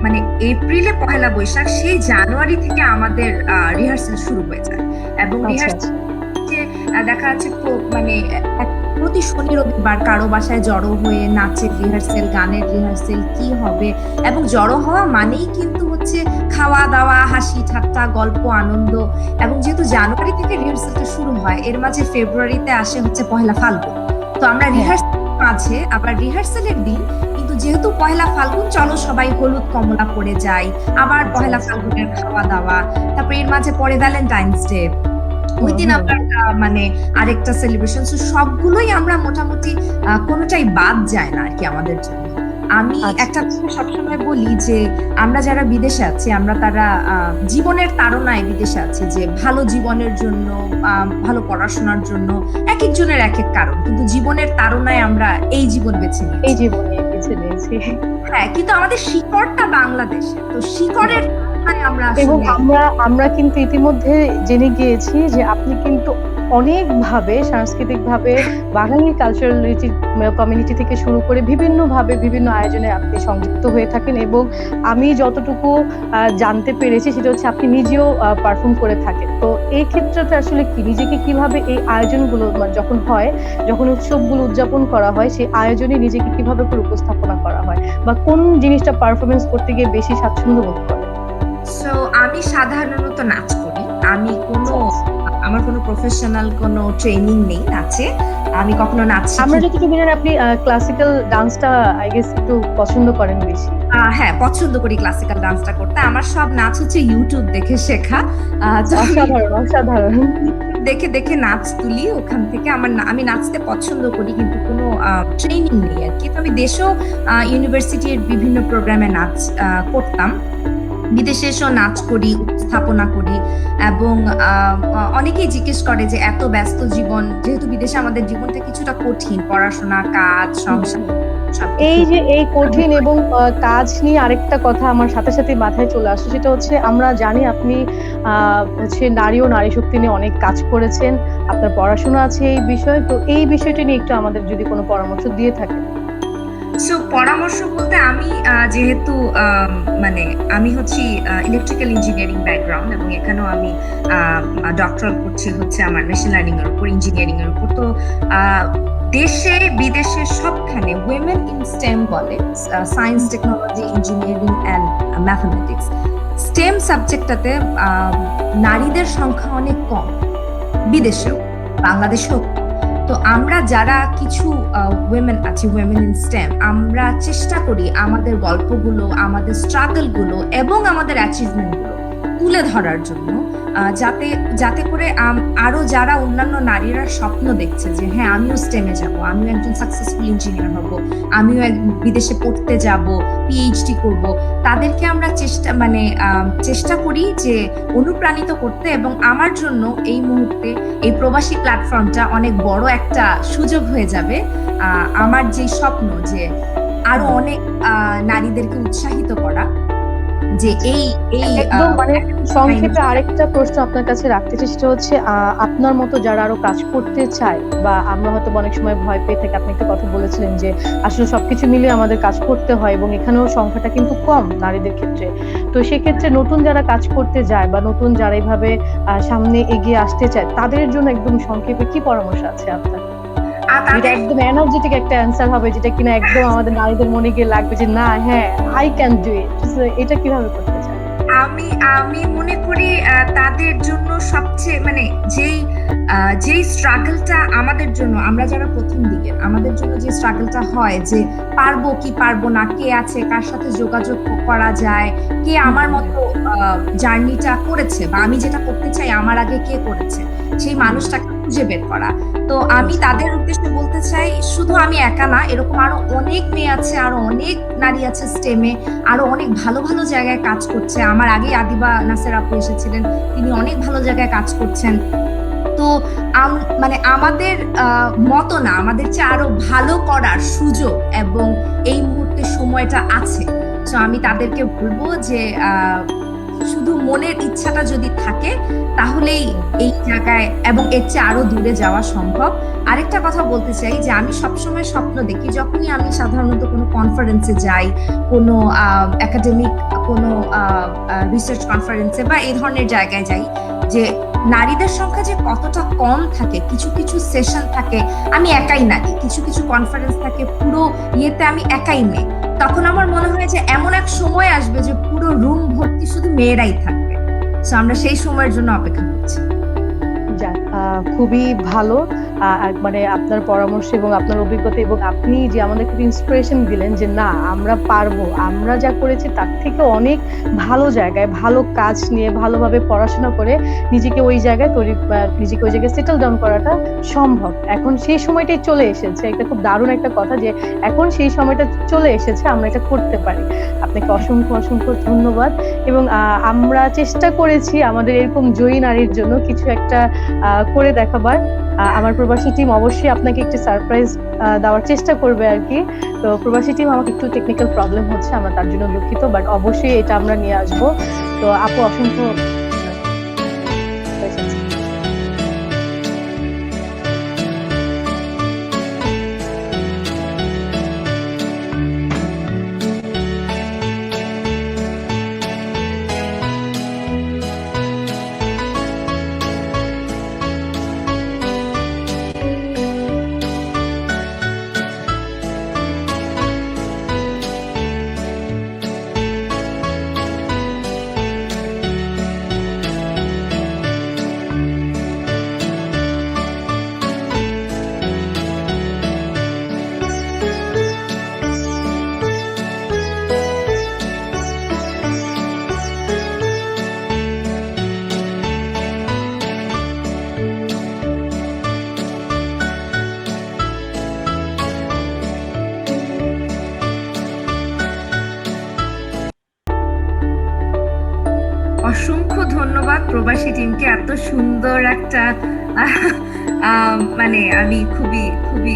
মানে এপ্রিলে পহেলা বৈশাখ, সেই জানুয়ারি থেকে আমাদের রিহার্সাল শুরু হয়ে যায়, এবং আচ্ছা, রিহার্সাল আচ্ছা। দেখা যাচ্ছে মানে প্রতি শনি রবিবার কারো বাসায় জড়ো হয়ে নাচের রিহার্সেল, গানের রিহার্সেল কি হবে, এবং জড়ো হওয়া মানেই কিন্তু হচ্ছে খাওয়া দাওয়া, হাসি ঠাট্টা, গল্প, আনন্দ। এবং যেহেতু জানুয়ারি থেকে রিহার্সেলটা শুরু হয়, এর মাঝে ফেব্রুয়ারিতে আসে হচ্ছে পহেলা ফাল্গুন। তো আমরা হ্যাঁ। রিহার্সাল মাঝে আবার রিহার্সেলের দিন কিন্তু যেহেতু পহেলা ফাল্গুন, চলো সবাই হলুদ কমলা পরে যাই, আবার পহেলা ফাল্গুনের খাওয়া দাওয়া, তারপর এর মাঝে পরে ভ্যালেন্টাইন্স ডে, ওই দিন আবার মানে আরেকটা সেলিব্রেশন। সবগুলোই আমরা মোটামুটি কোনোটাই বাদ যায় না আর কি আমাদের জন্য। আমি আচ্ছা, একটা আচ্ছা। কথা সবসময় বলি যে আমরা যারা বিদেশে আছি, আমরা তারা জীবনের তাড়নায় বিদেশে আছি, যে ভালো জীবনের জন্য, ভালো পড়াশোনার জন্য, এক একজনের এক এক কারণ, কিন্তু জীবনের তাড়নায় আমরা এই জীবন বেছে এই নিয়েছি। জীবনে বেছে নিয়েছি। হ্যাঁ, কিন্তু আমাদের শিকড়টা বাংলাদেশে, তো শিকড়ের তাড়নায় আমরা এবং আসলে আমরা কিন্তু ইতিমধ্যে জেনে গিয়েছি যে আপনি কিন্তু অনেকভাবে সাংস্কৃতিকভাবে বাঙালি কালচারালিটি কমিউনিটি থেকে শুরু করে বিভিন্নভাবে বিভিন্ন আয়োজনে আপনি সংযুক্ত হয়ে থাকেন, এবং আমি যতটুকু জানতে পেরেছি সেটা হচ্ছে আপনি নিজেও পারফর্ম করে থাকেন। তো এই ক্ষেত্রটা আসলে কি, নিজেকে কিভাবে এই আয়োজনগুলো যখন হয়, যখন উৎসবগুলো উদযাপন করা হয়, সেই আয়োজনে নিজেকে কিভাবে করে উপস্থাপনা করা হয়, বা কোন জিনিসটা পারফরমেন্স করতে গিয়ে বেশি স্বাচ্ছন্দ্য বোধ করেন? সো আমি সাধারণত নাচ করি। আমি আমার কোনো প্রফেশনাল কোনো ট্রেনিং নেই নাচে, আমি কখনো নাচ আমরা শিখি। যতটুকু জানি আপনি ক্লাসিক্যাল ডান্সটা আই গেস একটু পছন্দ করেন বেশি। হ্যাঁ, পছন্দ করি ক্লাসিক্যাল ডান্সটা করতে। আমার সব নাচ হচ্ছে ইউটিউব দেখে শেখা। তো আমি অসাধারণ, অসাধারণ। ইউটিউব দেখে দেখে নাচ তুলি ওখান থেকে। আমি নাচতে পছন্দ করি, কিন্তু কোনো ট্রেনিং নেই আর কি। তো আমি দেশেও ইউনিভার্সিটির বিভিন্ন প্রোগ্রামে নাচ করতাম, বিদেশে এসেও নাচ করি, উপস্থাপনা করি। এবং অনেকেই জিজ্ঞেস করে যে এত ব্যস্ত জীবন, যেহেতু বিদেশে আমাদের জীবনটা কিছুটা কঠিন, পড়াশোনা, কাজ, সংসার এই সবকিছু। যে এই কঠিন এবং কাজ নিয়ে আরেকটা কথা আমার সাথে সাথে মাথায় চলে আসছে, সেটা হচ্ছে আমরা জানি আপনি হচ্ছে নারী ও নারী শক্তি নিয়ে অনেক কাজ করেছেন, আপনার পড়াশোনা আছে এই বিষয়ে। তো এই বিষয়টা নিয়ে একটু আমাদের যদি কোনো পরামর্শ দিয়ে থাকেন। সো পরামর্শ বলতে, আমি যেহেতু মানে আমি হচ্ছি ইলেকট্রিক্যাল ইঞ্জিনিয়ারিং ব্যাকগ্রাউন্ড, এবং এখানেও আমি ডক্টরাল করছি হচ্ছে আমার মেশিন লার্নিং এর উপর, ইঞ্জিনিয়ারিং এর উপর। তো দেশে বিদেশে সবখানে উইমেন ইন স্টেম বলে, science, technology, engineering and mathematics, STEM সাবজেক্টটাতে নারীদের সংখ্যা অনেক কম, বিদেশেও, বাংলাদেশেও। তো আমরা যারা কিছু উইমেন আছি, উইমেন ইন স্টেম, আমরা চেষ্টা করি আমাদের গল্পগুলো, আমাদের স্ট্রাগল গুলো এবং আমাদের অ্যাচিভমেন্ট গুলো তুলে ধরার জন্য, যাতে যাতে করে আরো যারা অন্যান্য নারীরা স্বপ্ন দেখছে যে হ্যাঁ আমিও স্টেমে যাব, আমিও একজন সাকসেসফুল ইঞ্জিনিয়ার হব, আমিও বিদেশে পড়তে যাব, পিএইচডি করব, তাদেরকে আমরা চেষ্টা করি যে অনুপ্রাণিত করতে। এবং আমার জন্য এই মুহূর্তে এই প্রবাসী প্ল্যাটফর্মটা অনেক বড় একটা সুযোগ হয়ে যাবে আমার যে স্বপ্ন যে আরো অনেক নারীদেরকে উৎসাহিত করা, যে এই এই একদম মানে সংক্ষেপে আরেকটা প্রশ্ন আপনার কাছে রাখতে চাই, সেটা হচ্ছে আপনার মতো যারা আরো কাজ করতে চায়, বা আমরা হয়তো অনেক সময় ভয় পেয়ে থাকি, আপনি একটা কথা বলেছিলেন যে আসলে সবকিছু মিলিয়ে আমাদের কাজ করতে হয় এবং এখানেও সংখ্যাটা কিন্তু কম নারীদের ক্ষেত্রে। তো সেক্ষেত্রে নতুন যারা কাজ করতে যায় বা নতুন যারা এইভাবে সামনে এগিয়ে আসতে চায়, তাদের জন্য একদম সংক্ষেপে কি পরামর্শ আছে আপনার? এটা একদম এনার্জেটিক একটা অ্যান্সার হবে, যেটা কিনা একদম আমাদের নারীদের মনে গিয়ে লাগবে যে না হ্যাঁ আই ক্যান ডু ইট। এটা কিভাবে করতে চাই? আমি মনে করি তাদের জন্য সবচেয়ে যেই স্ট্রাগলটা আমাদের জন্য, আমরা যারা প্রথম দিকে, আমাদের জন্য যে স্ট্রাগলটা হয় যে পারবো কি পারবো না, কে আছে, কার সাথে যোগাযোগ করা যায়, কে আমার মতো জার্নিটা করেছে, বা আমি যেটা করতে চাই আমার আগে কে করেছে, সেই মানুষটাকে খুঁজে বের করা। তো আমি তাদের উদ্দেশ্যে বলতে চাই, শুধু আমি একা না, এরকম আরো অনেক মেয়ে আছে, আরো অনেক নারী আছে স্টেমে, আরো অনেক ভালো ভালো জায়গায় কাজ করছে। আমার আগে আদিবা নাসের আপু এসেছিলেন, তিনি অনেক ভালো জায়গায় কাজ করছেন। তো আমাদের মতো না, আমাদের চেয়ে আরো ভালো করার সুযোগ এবং এই মুহূর্তে সময়টা আছে। তো আমি তাদেরকে বলবো যে শুধু মনের ইচ্ছাটা যদি থাকে তাহলেই এই জায়গায় এবং এর চেয়ে আরো দূরে যাওয়া সম্ভব। আরেকটা কথা বলতে চাই যে আমি সবসময় স্বপ্ন দেখি, যখনই আমি সাধারণত কোনো কনফারেন্সে যাই, কোনো একাডেমিক কোনো রিসার্চ কনফারেন্সে বা এই ধরনের জায়গায় যাই, যে নারীদের সংখ্যা যে কতটা কম থাকে। কিছু কিছু সেশন থাকে আমি একাই নারী, কিছু কিছু কনফারেন্স থাকে পুরো ইয়েতে আমি একাই মেয়ে। তখন আমার মনে হয় যে এমন এক সময় আসবে যে পুরো রুম ভর্তি শুধু মেয়েরাই থাকবে। তো আমরা সেই সময়ের জন্য অপেক্ষা করছি। যাক, খুবই ভালো। মানে আপনার পরামর্শ এবং আপনার অভিজ্ঞতা, এবং আপনি যে আমাদের খুব ইন্সপিরেশন দিলেন যে না আমরা পারবো, আমরা যা করেছি তার থেকে অনেক ভালো জায়গায় ভালো কাজ নিয়ে ভালোভাবে পড়াশোনা করে নিজেকে ওই জায়গায় নিজেকে ওই জায়গায় সেটেল ডাউন করাটা সম্ভব। এখন সেই সময়টাই চলে এসেছে। এটা খুব দারুণ একটা কথা যে এখন সেই সময়টা চলে এসেছে, আমরা এটা করতে পারি। আপনাকে অসংখ্য অসংখ্য ধন্যবাদ। এবং আমরা চেষ্টা করেছি আমাদের এরকম জয়ী নারীর জন্য কিছু একটা করে দেখাবার। আমার প্রবাসী টিম অবশ্যই আপনাকে একটু সারপ্রাইজ দেওয়ার চেষ্টা করবে আর কি। তো প্রবাসী টিম আমাকে একটু টেকনিক্যাল প্রবলেম হচ্ছে, আমরা তার জন্য দুঃখিত, বাট অবশ্যই এটা আমরা নিয়ে আসবো। তো আপু অসংখ্য অসংখ্য ধন্যবাদ প্রবাসী টিমকে, এত সুন্দর একটা আমি খুবই খুবই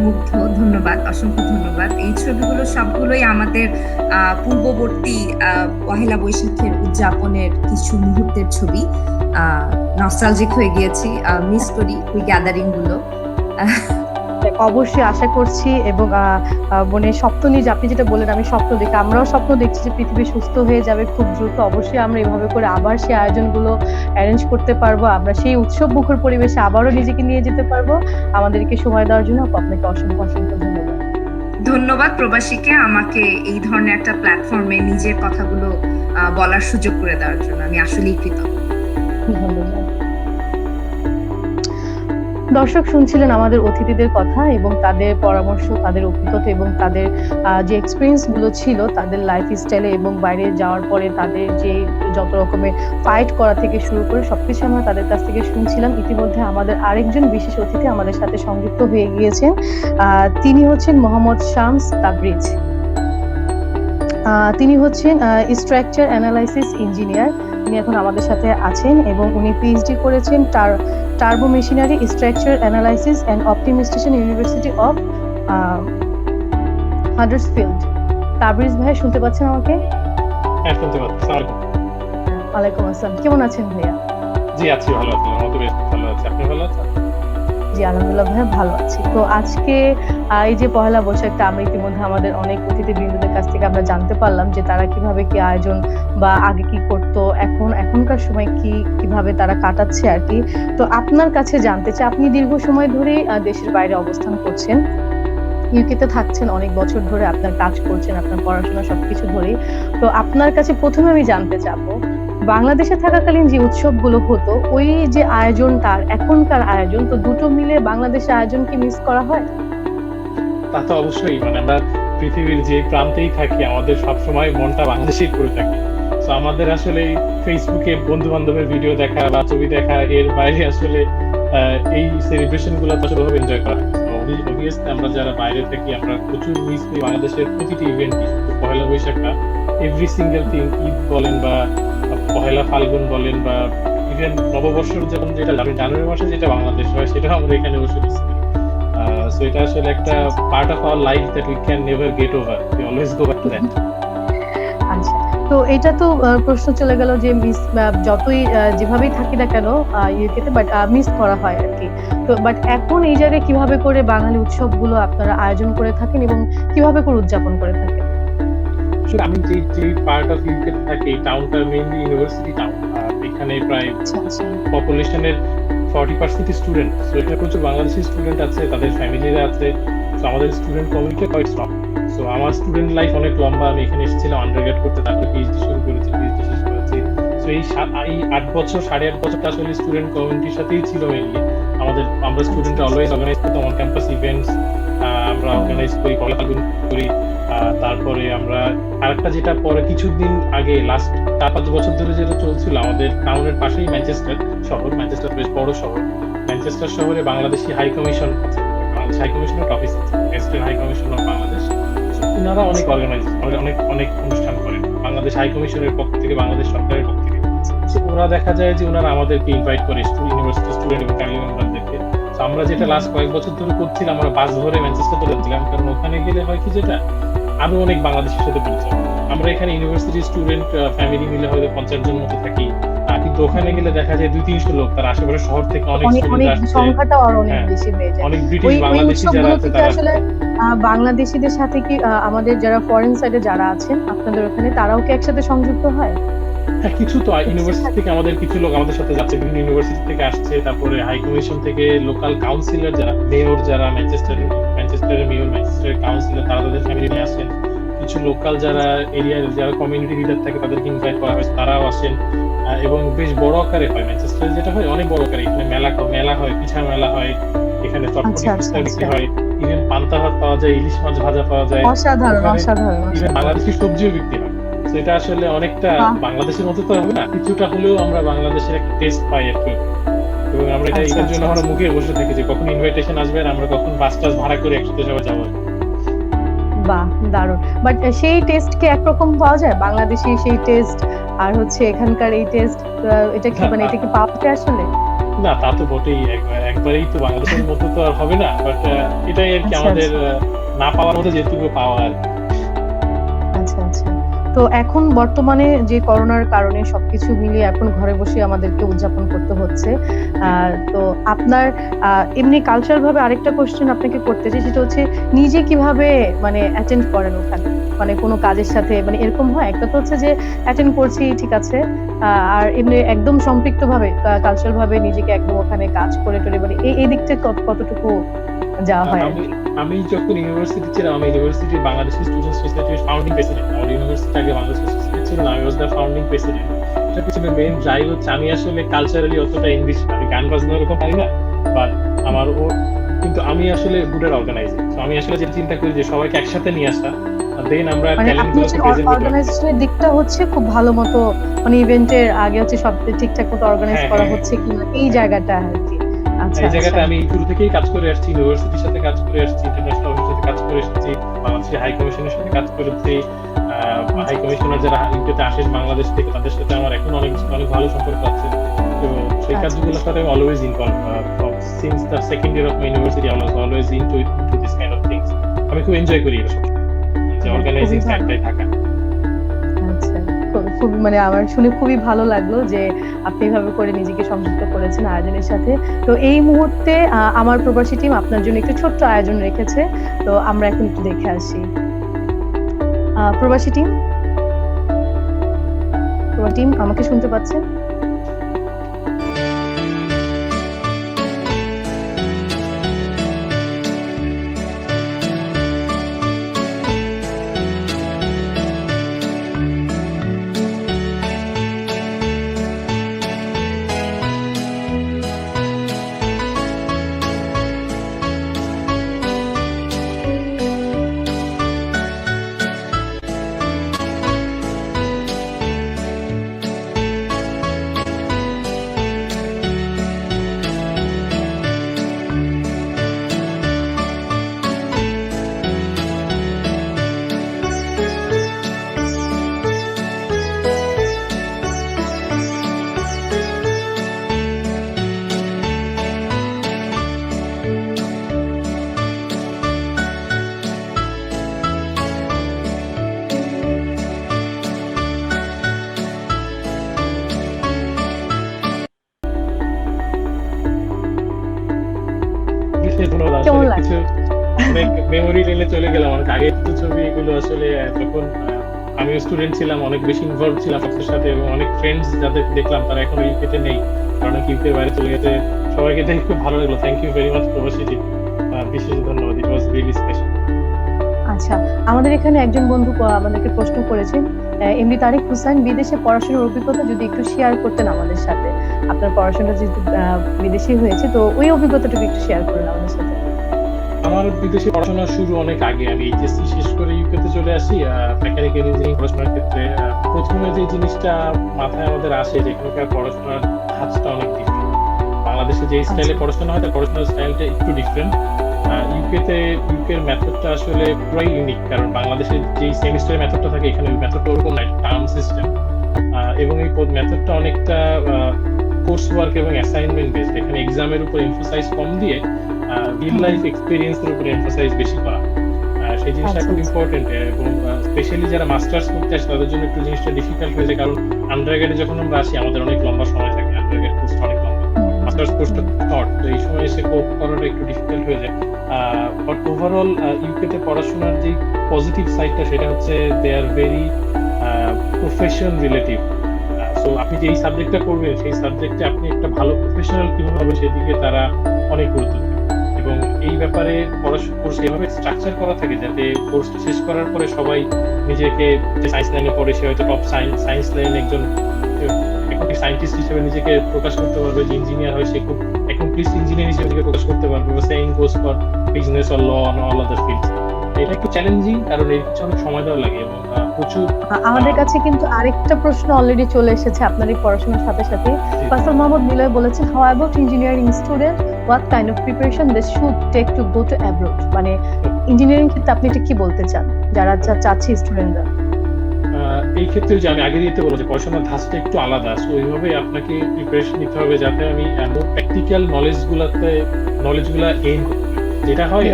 মুগ্ধ। ধন্যবাদ, অসংখ্য ধন্যবাদ। এই ছবিগুলো সবগুলোই আমাদের পূর্ববর্তী পহেলা বৈশাখের উদযাপনের কিছু মুহূর্তের ছবি। নস্টালজিক হয়ে গিয়েছি, মিস করি ওই গ্যাদারিং গুলো। অবশ্যই আশা করছি, এবং মনে স্বপ্ন নিয়ে আপনি যেটা বললেন, আমি স্বপ্ন দেখি, আমরাও স্বপ্ন দেখছি যে পৃথিবী সুস্থ হয়ে যাবে খুব দ্রুত। অবশ্যই আমরা এভাবে করে আবার সেই আয়োজনগুলো অ্যারেঞ্জ করতে পারবো, আমরা সেই উৎসব মুখর পরিবেশে আবারও নিজেকে নিয়ে যেতে পারবো। আমাদেরকে সময় দেওয়ার জন্য আপনাকে অসংখ্য অসংখ্য ধন্যবাদ। ধন্যবাদ প্রবাসীকে আমাকে এই ধরনের একটা প্ল্যাটফর্মে নিজের কথাগুলো বলার সুযোগ করে দেওয়ার জন্য। আমি আসলেই কৃতজ্ঞ। ধন্যবাদ। দর্শক শুনছিলেন আমাদের অতিথিদের কথা এবং তাদের পরামর্শ, তাদের অভিজ্ঞতা এবং তাদের যে এক্সপিরিয়েন্স গুলো ছিল তাদের লাইফ স্টাইলে এবং বাইরে যাওয়ার পরে তাদের যে যত রকমের ফাইট করা থেকে শুরু করে সবকিছু আমরা তাদের কাছ থেকে শুনছিলাম। ইতিমধ্যে আমাদের আরেকজন বিশেষ অতিথি আমাদের সাথে সংযুক্ত হয়ে গিয়েছেন। তিনি হচ্ছেন মোহাম্মদ শামস তাবরিজ। তিনি হচ্ছেন স্ট্রাকচার অ্যানালাইসিস ইঞ্জিনিয়ার। তিনি এখন আমাদের সাথে আছেন এবং উনি পিএইচডি করেছেন turbo machinery structure analysis and optimisation university of Huddersfield. Tabriz ভাই শুনতে পাচ্ছেন আমাকে? হ্যাঁ, শুনতে পাচ্ছি। আসসালামু আলাইকুম। ওয়ালাইকুম আসসালাম। কেমন আছেন ভাইয়া? জি আছি, ভালো আছি। আমার তো বেশ ভালো আছে। আপনি ভালো আছেন? জি আলহামদুলিল্লাহ ভাইয়া ভালো আছি। তো আজকে এই যে পহেলা বৈশাখটা আমরা ইতিমধ্যে আমাদের অনেক অতিথিবৃন্দদের কাছ থেকে আমরা জানতে পারলাম যে তারা কিভাবে কি আয়োজন বা আগে কি করতো, এখনকার সময় কিভাবে তারা কাটাচ্ছে আর কি। তো আপনার কাছে জানতে চাই, আপনি দীর্ঘ সময় ধরে দেশের বাইরে অবস্থান করছেন, ইউকেতে থাকছেন, অনেক বছর ধরে আপনার কাজ করছেন, আপনার পড়াশোনা সবকিছু ধরেই। তো আপনার কাছে প্রথমে আমি জানতে চাবো, বাংলাদেশে থাকাকালীন যে উৎসবগুলো হতো ওই যে আয়োজনটা আর এখনকার আয়োজন, তো দুটো মিলে বাংলাদেশের আয়োজন কি মিস করা হয়? তা তো অবশ্যই। আমরা পৃথিবীর যে প্রান্তেই থাকি, আমাদের সবসময় মনটা বাংলাদেশেই পড়ে থাকে। তো আমাদের আসলে ফেসবুকে বন্ধু বান্ধবের ভিডিও দেখা বা ছবি দেখা, এর বাইরে আসলে এই সেলিব্রেশন গুলো আসলে ভাবে এনজয় করা। অবভিয়াসলি আমরা যারা বাইরে থাকি আমরা প্রচুর মিস করি বাংলাদেশের প্রতিটি ইভেন্টই। পহেলা বৈশাখটা এভরি সিঙ্গেল থিং, ঈদ বলেন বা পহেলা ফাল্গুন বলেন বা ইভেন নববর্ষের যেমন যেটা জানুয়ারি মাসে যেটা বাংলাদেশ হয় সেটাও আমরা এখানে বসে মিস করি। সো এটা আসলে একটা part of our life that we can never gate over. We always go back to that. আচ্ছা, তো এটা তো প্রশ্ন চলে গেল যে মিস যতই যেভাবেই থাকি না কেন ইউকেতে, বাট মিস করা হয় আর কি। তো বাট এখন এই জায়গায় কিভাবে করে বাঙালি উৎসবগুলো আপনারা আয়োজন করে থাকেন এবং কিভাবে করে উদযাপন করে থাকেন? আসলে আমি যে পার্ট অফ ইউকেতে থাকি, এই টাউনটা মেইনলি ইউনিভার্সিটি টাউন। এখানে প্রায় পপুলেশনের 40% স্টুডেন্ট। সো এখানে প্রচুর বাংলাদেশি স্টুডেন্ট আছে, তাদের ফ্যামিলিরা আছে। সো আমাদের student community quite strong. So আমার স্টুডেন্ট লাইফ অনেক লম্বা। আমি এখানে এসেছিলাম আন্ডারগ্রেড করতে, তারপরে পিএইচডি শুরু করেছি, পিএইচডি শেষ করেছি। সো এই 8 বছর 8.5 বছরটা আসলে স্টুডেন্ট কমিউনিটির সাথেই ছিল মেইনলি। আমরা স্টুডেন্ট অলওয়েজ অর্গানাইজ করতাম অন ক্যাম্পাস ইভেন্টস। আমরা অর্গানাইজ করি, কলাকাগুন করি। তারপরে আমরা আরেকটা যেটা পরে কিছুদিন আগে লাস্ট 4-5 বছর ধরে যেটা চলছিল, আমাদের টাউনের পাশেই ম্যানচেস্টার শহর। ম্যানচেস্টার বেশ বড় শহর। ম্যানচেস্টার শহরে বাংলাদেশি হাই কমিশন আছে, বাংলাদেশ হাই কমিশনের অফিস আছে, president high commission of Bangladesh. ওনারা অনেক অনেক অনুষ্ঠান করেন বাংলাদেশ হাই কমিশনের পক্ষ থেকে, বাংলাদেশ সরকারের পক্ষ থেকে। ওরা দেখা যায় যে ওনারা আমাদেরকে ইনভাইট করে, ইউনিভার্সিটি স্টুডেন্ট এবং ফ্যামিলি মেম্বারদেরকে। আমরা যেটা লাস্ট কয়েক বছর ধরে করছিলাম, আমরা বাস ধরে ম্যানচেস্টার চলে যাচ্ছিলাম, কারণ ওখানে গেলে হয় কি যেটা আরো অনেক বাংলাদেশের সাথে পরিচয়। আমরা এখানে ইউনিভার্সিটি স্টুডেন্ট ফ্যামিলি মিলে হয়তো 50 জন মতো থাকি, কিন্তু ওখানে গেলে দেখা যায় 200-300 লোক, তার আশেপাশে শহর থেকে অনেক স্টুডেন্ট আসছে, সংখ্যাটা আরো অনেক বেশি হয়ে যায়। অনেক ব্রিটিশ বাংলাদেশি যারা আছে তারা আসলে বাংলাদেশিদের সাথে কি আমাদের যারা ফরেন সাইডে যারা আছেন আপনাদের ওখানে, তারাও কি একসাথে সংযুক্ত হয়? হ্যাঁ, কিছু তো ইউনিভার্সিটি থেকে আমাদের কিছু লোক আমাদের সাথে যাচ্ছে, বিভিন্ন ইউনিভার্সিটি থেকে আসছে। তারপরে হাই কমিশন থেকে লোকাল কাউন্সিলর যারা, মেয়র যারা, ম্যানচেস্টারের মেয়র, ম্যানচেস্টারের কাউন্সিলর, তারা তাদের ফ্যামিলি নিয়ে আসেন। কিছু লোকাল যারা এরিয়ার যারা কমিউনিটি লিডার থাকে তাদেরকে ইনভাইট করা হয়, তারাও আসেন। এবং বেশ বড় আকারে হয় ম্যানচেস্টারে, যেটা হয় অনেক বড় আকারে। এখানে মেলা হয়, পিঠা মেলা হয়, এখানে চটপটি ফুচকা বিক্রি হয়, ইভেন পান্তা ভাত পাওয়া যায়, ইলিশ মাছ ভাজা পাওয়া যায়, অসাধারণ। ইভেন বাংলাদেশি সবজিও বিক্রি হয়। এটা আসলে অনেকটা বাংলাদেশের মতো তো হবে না, কিছুটা হলেও আমরা বাংলাদেশের একটা টেস্ট পাই আর কি। এবং আমরা এটার জন্য আমরা মুখে বসে থাকি যে কখন ইনভাইটেশন আসবে আর আমরা কখন বাস টাস ভাড়া করে একসাথে সবাই যাবো। বাহ, দারুণ। বাট সেই টেস্ট কি একরকম পাওয়া যায়, বাংলাদেশি সেই টেস্ট আর হচ্ছে এখানকার এই টেস্ট, এটা কি মানে এটা কি পাওয়া যায় আসলে? না, তা তো বটেই, একবারেই তো বাংলাদেশের মতো তো আর হবে না, বাট এটাই আর কি আমাদের না পাওয়ার মতো যেটুকু পাওয়া আর কি। আচ্ছা। তো এখন বর্তমানে যে করোনার কারণে সবকিছু মিলিয়ে এখন ঘরে বসে আমাদেরকে উদযাপন করতে হচ্ছে। তো আপনার এমনি কালচারাল ভাবে আরেকটা কোশ্চেন আপনাকে করতে চাই, সেটা হচ্ছে নিজে কিভাবে মানে অ্যাটেন্ড করেন ওখানে, মানে কোনো কাজের সাথে, মানে এরকম হয় একটা তো হচ্ছে যে অ্যাটেন্ড করছি ঠিক আছে, আর এমনি একদম সম্পৃক্ত ভাবে কালচারাল ভাবে নিজেকে একদম ওখানে কাজ করে টরে, মানে এই দিকটা কতটুকু যাওয়া হয়? আমি যখন ইউনিভার্সিটি ছিলাম, আমি ইউনিভার্সিটি বাংলাদেশি স্টুডেন্ট সোসাইটির ফাউন্ডিং প্রেসিডেন্ট। আমার ইউনিভার্সিটি আগে বাংলাদেশি সোসাইটি ছিল না, আমি ওয়াজ দ্য ফাউন্ডিং প্রেসিডেন্ট। এটা পিছনে মেইন ড্রাইভ হচ্ছে আমি আসলে কালচারালি অতটা ইংলিশ, আমি গান বাজনা ওরকম পারি না, বাট কিন্তু আমি আসলে গুড এট অর্গানাইজিং। তো আমি আসলে যে চিন্তা করি যে সবাইকে একসাথে নিয়ে আসা, আর দেন আমরা মানে ট্যালেন্ট আপনি গুলোকে হচ্ছে প্রেজেন্ট করতে পারি। অর্গানাইজেশনের দিকটা হচ্ছে খুব ভালো মতো, মানে ইভেন্টের আগে হচ্ছে সব ঠিকঠাক মতো অর্গানাইজ হ্যাঁ, করা হ্যাঁ, হচ্ছে কিনা এই হ্যাঁ। জায়গাটা আর কি। আচ্ছা এই আচ্ছা জায়গাটা আমি শুরু থেকেই কাজ করে আসছি, ইউনিভার্সিটির সাথে কাজ করে আসছি, ইন্টারন্যাশনাল অফিসের সাথে কাজ করে এসেছি, বাংলাদেশের হাই কমিশনের সাথে কাজ করেছি। হাই কমিশনার যারা ইউকেতে আসেন বাংলাদেশ থেকে, তাদের সাথে আমার এখন অনেক ভালো সম্পর্ক আছে। তো সেই আচ্ছা কাজগুলোর সাথে আমি always involve. Since the second year of my university I was always into this kind of things. আমি খুব এনজয় করি এটা সব, যে অর্গানাইজিং খুবই ভালো। সাইডটাই থাকা। আচ্ছা, খুব মানে আমার শুনে খুবই ভালো লাগলো যে আপনি এভাবে করে নিজেকে সংযুক্ত করেছেন আয়োজনের সাথে। তো এই মুহূর্তে আমার প্রবাসী টিম আপনার জন্য একটু ছোট্ট আয়োজন রেখেছে, তো আমরা এখন একটু দেখে আসি। প্রবাসী টিম, আমাকে শুনতে পাচ্ছেন? ধন্যবাদ। কেমন আসলে লাগছে? কিছু অনেক মেমোরি লেনে চলে গেলাম। অনেক আগের কিছু ছবি, এগুলো আসলে তখন আমিও স্টুডেন্ট ছিলাম, অনেক বেশি ইনভলভ ছিলাম আপনার সাথে, এবং অনেক ফ্রেন্ডস যাদের দেখলাম তারা এখন ইউকেতে নেই, কারণ ইউকের বাইরে চলে গেছে। সবাইকে দেখে খুব ভালো লাগলো। থ্যাংক ইউ ভেরি মাচ প্রবাসী টিম, বিশেষ ধন্যবাদ। ইট ওয়াজ রিয়েলি স্পেশাল। আচ্ছা, আমাদের এখানে একজন বন্ধু আমাদেরকে প্রশ্ন করেছেন, এমডি তারেক হুসাইন, বিদেশে পড়াশোনার অভিজ্ঞতা যদি একটু শেয়ার করতেন আমাদের সাথে। আপনার পড়াশোনা যেহেতু বিদেশি হয়েছে, তো ওই অভিজ্ঞতাটুকু একটু শেয়ার করুন আমাদের সাথে। আমার বিদেশে পড়াশোনা শুরু অনেক আগে। আমি এইচএসসি শেষ করে ইউকেতে চলে আসি মেকানিক্যাল ইঞ্জিনিয়ারিং পড়াশোনার ক্ষেত্রে। প্রথমে যে জিনিসটা মাথায় আমাদের আসে যে এখানকার পড়াশোনার ধাঁচটা অনেক ডিফারেন্ট। বাংলাদেশে যে স্টাইলে পড়াশোনা হয় তার পড়াশোনার স্টাইলটা একটু ডিফারেন্ট। ইউকের মেথডটা আসলে পুরাই ইউনিক, কারণ বাংলাদেশের যে সেমিস্টারের মেথডটা থাকে এখানে ওই মেথডটা ওরকম নাই, টার্ম সিস্টেম। এবং এই মেথডটা অনেকটা কোর্স ওয়ার্ক এবং অ্যাসাইনমেন্ট বেসড। এখানে এক্সামের উপর এমফাসাইজ কম দিয়ে রিয়েল লাইফ এক্সপেরিয়েন্সের উপর এমফাসাইজ বেশি করা। সেই জিনিসটা খুব ইম্পর্টেন্ট। এবং স্পেশালি যারা মাস্টার্স করতে আসে তাদের জন্য একটু জিনিসটা ডিফিকাল্ট হয়ে যায়, কারণ আন্ডারগ্রেডে যখন আমরা আসি আমাদের অনেক লম্বা সময় থাকে, আন্ডারগ্রেড কোর্সটা অনেক লম্বা, মাস্টার্স কোর্সটা শর্ট, তো এই সময় এসে কোপ করাটা একটু ডিফিকাল্ট হয়ে যায়। বাট ওভারঅল ইউকেতে পড়াশোনার যে পজিটিভ সাইডটা সেটা হচ্ছে they are very profession relative. So আপনি যে এই সাবজেক্টটা করবেন সেই সাবজেক্টে আপনি একটা ভালো প্রফেশনাল কিভাবে হবে সেদিকে তারা অনেক গুরুত্ব দেয়। এবং এই ব্যাপারে কোর্স এভাবে স্ট্রাকচার করা থাকে যাতে কোর্সটা শেষ করার পরে সবাই নিজেকে, যে সায়েন্স লাইনে পড়ে সে হয়তো টপ সায়েন্স লাইনে একজন সায়েন্টিস্ট হিসেবে নিজেকে প্রকাশ করতে পারবে, যে ইঞ্জিনিয়ার হয় সে খুব অ্যাকমপ্লিশড ইঞ্জিনিয়ার হিসেবে নিজেকে প্রকাশ করতে পারবে, বা same goes for business or law on all other fields. এটা একটু চ্যালেঞ্জিং, কারণ এর পিছনে অনেক সময় দেওয়া লাগে এবং প্রচুর। আমাদের কাছে কিন্তু আরেকটা প্রশ্ন অলরেডি চলে এসেছে আপনার এই পড়াশোনার সাথে সাথে। ফাসল মাহমুদ নিলয় বলেছেন, how about engineering student, what kind of preparation they should take to go to abroad? মানে ইঞ্জিনিয়ারিং ক্ষেত্রে আপনি এটা কি বলতে চান যারা চাচ্ছে স্টুডেন্টরা? এই ক্ষেত্রে যে আমি আগে দিতে বলবো যে পড়াশোনার ধাঁচটা একটু আলাদা, সো ওইভাবে আপনাকে প্রিপারেশন নিতে হবে যাতে আমি প্র্যাকটিক্যাল নলেজগুলা গেইন করতে পারি। যেটা হয়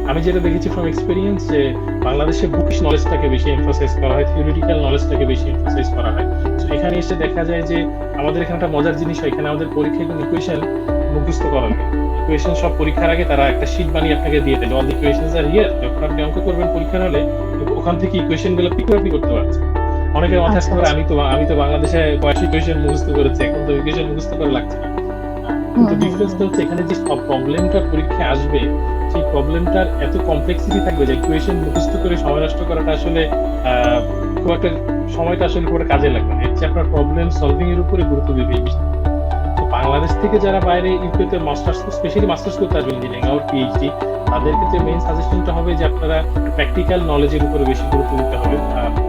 আমি যেটা দেখেছি ফ্রম এক্সপেরিয়েন্স, যে বাংলাদেশে বুকিশ নলেজটাকে বেশি এমফাসাইজ করা হয়, থিওরিটিক্যাল নলেজটাকে বেশি এমফাসাইজ করা হয়। তো এখানে এসে দেখা যায় যে আমাদের এখানে একটা মজার জিনিস হয়, এখানে আমাদের পরীক্ষায় কিন্তু ইকুয়েশন মুখস্থ করা হয়। ইকুয়েশন সব পরীক্ষার আগে তারা একটা শীট বানিয়ে আপনাকে দিয়ে দেয়, অল ইকুয়েশনস আর হিয়ার। যখন আপনি অঙ্ক করবেন পরীক্ষার হলে, ওখান থেকে ইকুয়েশন গুলো পিক করতে পারছেন। অনেকের মাথায় আসতে পারে আমি তো বাংলাদেশে 82 ইকুয়েশন মুখস্থ করেছি, এখন তো ইকুয়েশন মুখস্থ করা লাগছে না। কিন্তু ডিফারেন্সটা হচ্ছে এখানে যে প্রবলেমটা পরীক্ষায় আসবে সেই প্রবলেমটার এত কমপ্লেক্সিটি থাকবে যে ইকুয়েশন মুখস্থ করে সময় নষ্ট করাটা আসলে খুব একটা সময়টা আসলে খুব একটা কাজে লাগবে না। এর চেয়ে আপনার প্রবলেম সলভিং এর উপরে গুরুত্ব দিবে। তো বাংলাদেশ থেকে যারা বাইরে ইউকেতে মাস্টার্স স্পেশালি মাস্টার্স করতে আসবেন ইঞ্জিনিয়ারিং আর পিএইচডি, তাদের ক্ষেত্রে মেইন সাজেশনটা হবে যে আপনারা প্র্যাকটিক্যাল নলেজের উপরে বেশি গুরুত্ব দিতে হবে।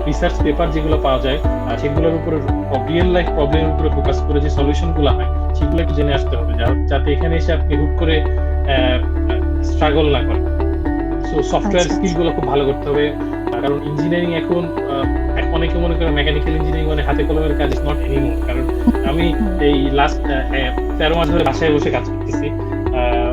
রিসার্চ পেপার যেগুলো পাওয়া যায় সেগুলোর উপরে রিয়েল লাইফ প্রবলেমের উপরে ফোকাস করে যে সলিউশনগুলো হয় সেগুলো একটু জেনে আসতে হবে, যাতে এখানে এসে আপনি হুট করে স্ট্রাগল না করেন। সো সফটওয়্যার স্কিল গুলো খুব ভালো করতে হবে, কারণ ইঞ্জিনিয়ারিং এখন অনেকে মনে করে মেকানিক্যাল ইঞ্জিনিয়ারিং মানে হাতে কলমের কাজ, ইজ নট এনিমোর। কারণ আমি এই লাস্ট 13 মাস ধরে বাসায় বসে কাজ করতেছি।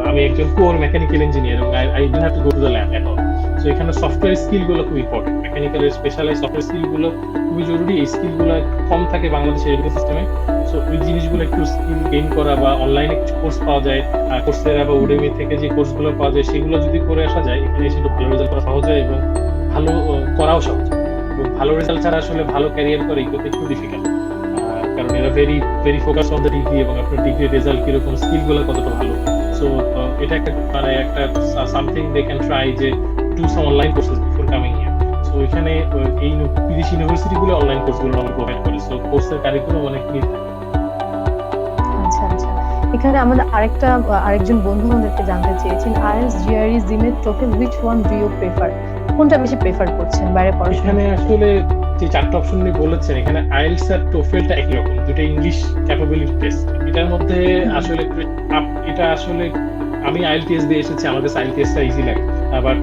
আমি একজন কোর মেকানিক্যাল ইঞ্জিনিয়ার এবং I don't have to go to the lab at all. So এখানে সফটওয়্যার স্কিল গুলো খুব ইম্পর্টেন্ট, মেকানিক্যালের স্পেশালাইজ সফটওয়্যার স্কিল গুলো খুবই জরুরি। এই স্কিল গুলো কম থাকে বাংলাদেশের এডুকেশন সিস্টেমে। সো ওই জিনিসগুলো একটু স্কিল গেইন করা বা অনলাইনে কিছু কোর্স পাওয়া যায়, কোর্সেরা বা উডেমি থেকে যে কোর্সগুলো পাওয়া যায় সেগুলো যদি করে আসা যায়, এখানে এসে একটু ভালো রেজাল্ট করা সহজ হয় এবং ভালো করাও সহজ। এবং ভালো রেজাল্ট ছাড়া আসলে ভালো ক্যারিয়ার করে এগুলো একটু ডিফিকাল্ট, কারণ এরা very focus on the degree এবং আপনার ডিগ্রির রেজাল্ট কিরকম, স্কিল গুলো কতটা ভালো। সো এটা একটা মানে একটা সামথিং দে ক্যান ট্রাই যে do some online courses before coming here. So এখানে এই বিদেশি ইউনিভার্সিটি গুলো অনলাইন কোর্সগুলো আমাদের প্রোভাইড করে। সো কোর্সের কারিকুলাম অনেক নিট। আচ্ছা আচ্ছা, এখানে আমাদের আরেকজন বন্ধু আমাদেরকে জানতে চেয়েছেন IELTS, GRE, GMAT, TOEFL, which one do you prefer? কোনটা বেশি প্রেফার করছেন বাইরে পড়াশোনা? এখানে আসলে যে চারটা অপশন নিয়ে বলেছেন, এখানে আইএলটিএস আর টোফেলটা একই রকম, দুটো ইংলিশ ক্যাপাবিলিটি টেস্ট। এটার মধ্যে আসলে এটা আসলে আমি আইএলটিএস দিয়ে এসেছি, আমার কাছে আইএলটিএসটা ইজি লাগে। বাট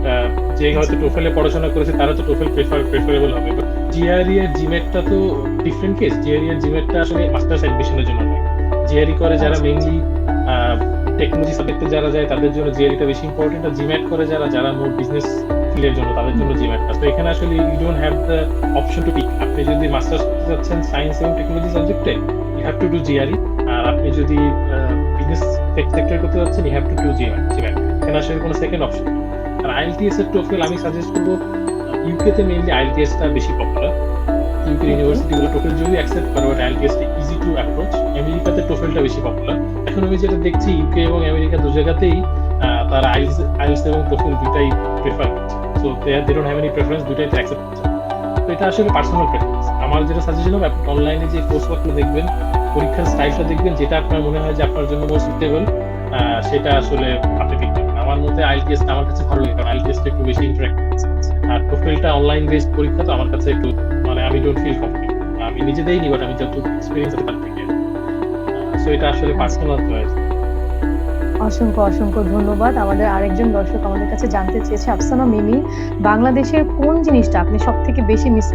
যে হয়তো টোফেলে পড়াশোনা করেছে তারা তো টোফেল প্রেফারেবল হবে। জিআরই আর জিমেটটা তো ডিফারেন্ট কেস। জিআরই আর জিমেটটা আসলে মাস্টার্স অ্যাডমিশনের জন্য নয়। জিআরই করে যারা মেইনলি টেকনোলজি সাবজেক্টে যারা যায় তাদের জন্য জিআরইটা বেশি ইম্পর্টেন্ট, আর জিমেট করে যারা মোর বিজনেস ফিল্ডের জন্য তাদের জন্য জিমেটটা। তো এখানে আসলে you don't have the option to pick. আপনি যদি মাস্টার্স করতে যাচ্ছেন সায়েন্স এবং টেকনোলজি সাবজেক্টে, you have to do GRE. আর আপনি যদি বিজনেস সেক্টর করতে যাচ্ছেন, you have to do GMAT. এখানে আসলে কোনো সেকেন্ড অপশন। আর আইএলটিএস এর টোফেল আমি সাজেস্ট করবো, ইউকেতে মেইনলি আইএলটিএসটা বেশি পপুলার। ইউকের ইউনিভার্সিটিগুলো টোফেল যদি অ্যাকসেপ্ট করে, বাট আইএলটিএসটা ইজি টু অ্যাপ্রোচ। আমেরিকাতে টোফেলটা বেশি পপুলার। এখন আমি যেটা দেখছি ইউকে এবং আমেরিকা দু জায়গাতেই তারা আইএলটিএস এবং টোফেল দুটাই প্রেফার করছে। So they don't have any preference, দুটাই অ্যাকসেপ্ট করছে। তো এটা আসলে পার্সোনাল প্রেফারেন্স। আমার যেটা সাজেশন হবে, আপনি অনলাইনে যে কোর্স ওয়ার্কগুলো দেখবেন, পরীক্ষার স্টাইলটা দেখবেন, যেটা আপনার মনে হয় যে আপনার জন্য মোর সুইটেবল, সেটা আসলে আপনি পিক করবেন। আমার মতে আইএলটিএসটা আমার কাছে ভালো লাগে, কারণ আইএলটিএসটা একটু বেশি ইন্টারেক্টিভ। আর টোফেলটা অনলাইন বেসড পরীক্ষা, তো আমার কাছে একটু মানে আমি ডোন্ট ফিল কমফর্টেবল। আমি নিজে দেইনি, বাট আমি যতটুকু এক্সপেরিয়েন্স আছে তার থেকে। সো এটা আসলে পার্সোনাল চয়েস। অসংখ্য ধন্যবাদ। আমাদের আরেকজন দর্শক আমাদের কাছে জানতে চেয়েছে, আফসানা মিমি, বাংলাদেশের কোন জিনিসটা আপনি সব থেকে বেশি মিস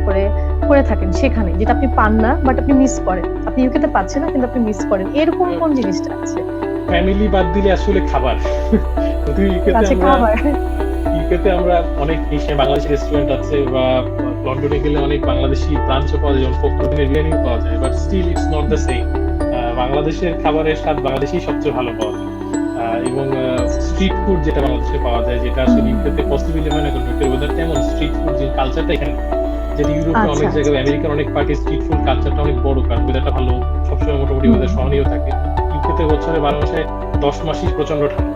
করে থাকেন সেখানে, যেটা আপনি পান না বাট আপনি মিস করেন? আপনি ইউকেতে পাচ্ছেন না কিন্তু আপনি মিস করেন, এরকম কোন জিনিসটা আছে? ফ্যামিলি বাদ দিলে আসলে খাবার। ইউকেতে আমরা অনেক বাংলাদেশি রেস্টুরেন্ট আছে, বা লন্ডনে গেলে অনেক বাংলাদেশি ব্রাঞ্চও পাওয়া যায়, যেমন ফখরুদ্দিনের বিরিয়ানিও পাওয়া যায়, but still it's not the same. বাংলাদেশের খাবারের স্বাদ বাংলাদেশেই সবচেয়ে ভালো পাওয়া যায়। এবং স্ট্রিট ফুড যেটা বাংলাদেশে পাওয়া যায়, যেটা আসলে ইউকেতে পসিবল হয় না, কারণ ইউকের ওয়েদারটা এমন, স্ট্রিট ফুড যে কালচারটা এখানে, যেটা ইউরোপে অনেক জায়গায়, আমেরিকার অনেক পার্টি স্ট্রিট ফুড কালচারটা অনেক বড়, কারণ ওয়েদারটা ভালো, সবসময় মোটামুটি ওয়েদার সহনীয় থাকে। ইউকেতে বছরে 12 মাসে 10 মাসই প্রচন্ড ঠান্ডা,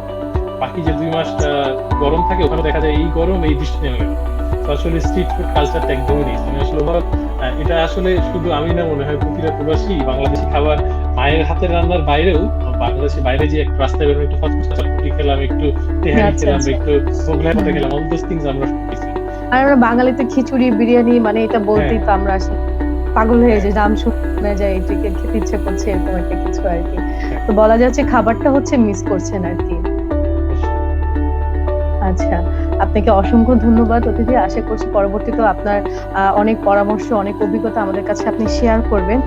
বাকি যে 2 মাস গরম থাকে, ওখানে দেখা যায় এই গরম এই বৃষ্টি নেমে গেল। তো আসলে স্ট্রিট ফুড কালচারটা একদমই নেই। আসলে এটা আসলে শুধু আমি না, মনে হয় প্রতিটা প্রবাসী বাংলাদেশি খাবার মায়ের হাতের রান্নার বাইরেও, বাংলাদেশে বাইরে যে একটু রাস্তায় বেরোনো, একটু চটপটি খেলাম, একটু তেহারি খেলাম, একটু মোগলাই ভাত খেলাম, অল দোজ থিংস আমরা শিখেছি। আর আমরা বাঙালিতে খিচুড়ি, বিরিয়ানি, মানে এটা বলতেই তো আমরা পাগল হয়ে যাই, নাম শুনে যায় এটাকে খেতে ইচ্ছে করছে, এরকম একটা কিছু আর কি। তো বলা যাচ্ছে খাবারটা হচ্ছে মিস করছেন আর কি। আচ্ছা, আপনাকে অসংখ্য ধন্যবাদ অতিথি। আশা করছি পরবর্তীতে আপনার অনেক পরামর্শ, অনেক অভিজ্ঞতা আমাদের কাছে আপনি শেয়ার করবেন।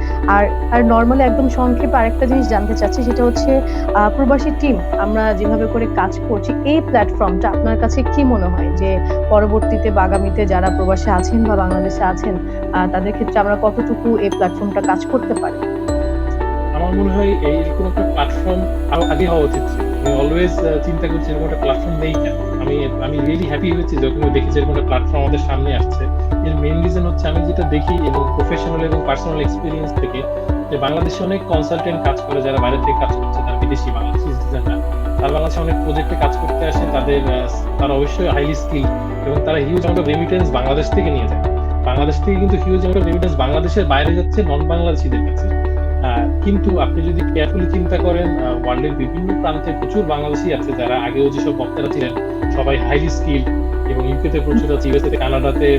আর নর্মালি একদম সংক্ষেপে আরেকটা জিনিস জানতে চাচ্ছি, সেটা হচ্ছে প্রবাসী টিম আমরা যেভাবে করে কাজ করছি, এই প্ল্যাটফর্মটা আপনার কাছে কি মনে হয় যে পরবর্তীতে বা আগামীতে যারা প্রবাসে আছেন বা বাংলাদেশে আছেন, তাদের ক্ষেত্রে আমরা কতটুকু এই প্ল্যাটফর্মটা কাজ করতে পারি? আমার মনে হয় এইরকম একটা প্ল্যাটফর্ম আরো আগে হওয়া উচিত। আমি অলওয়েজ চিন্তা করছি এরকম একটা প্ল্যাটফর্ম নেই কেন। আমি রিয়েলি হ্যাপি হয়েছি যখন দেখেছি এরকম একটা প্ল্যাটফর্ম আমাদের সামনে আসছে। এর মেইন রিজন হচ্ছে আমি যেটা দেখি এবং প্রফেশনাল এবং পার্সোনাল এক্সপিরিয়েন্স থেকে, যে বাংলাদেশে অনেক কনসালটেন্ট কাজ করে, যারা বাইরে থেকে কাজ করছে, তারা বিদেশি বাংলাদেশি সিটিজেনরা, তারা বাংলাদেশে অনেক প্রজেক্টে কাজ করতে আসে। তারা অবশ্যই হাইলি স্কিল এবং তারা huge amount of remittance Bangladesh থেকে নিয়ে যায়। বাংলাদেশ থেকে কিন্তু হিউজ অ্যামাউন্ট অফ রেমিটেন্স বাংলাদেশের বাইরে যাচ্ছে নন বাংলাদেশিদের কাছে। কিন্তু আপনি যদি কেয়ারফুলি চিন্তা করেন, ওয়ার্ল্ডের বিভিন্ন প্রান্তে প্রচুর বাংলাদেশি আছে যারা আগেও যেসব বক্তারা ছিলেন সবাই হাইলি স্কিল, এবং ইউকেতে প্রচুর আছে, ইউএসএ, কানাডাতে,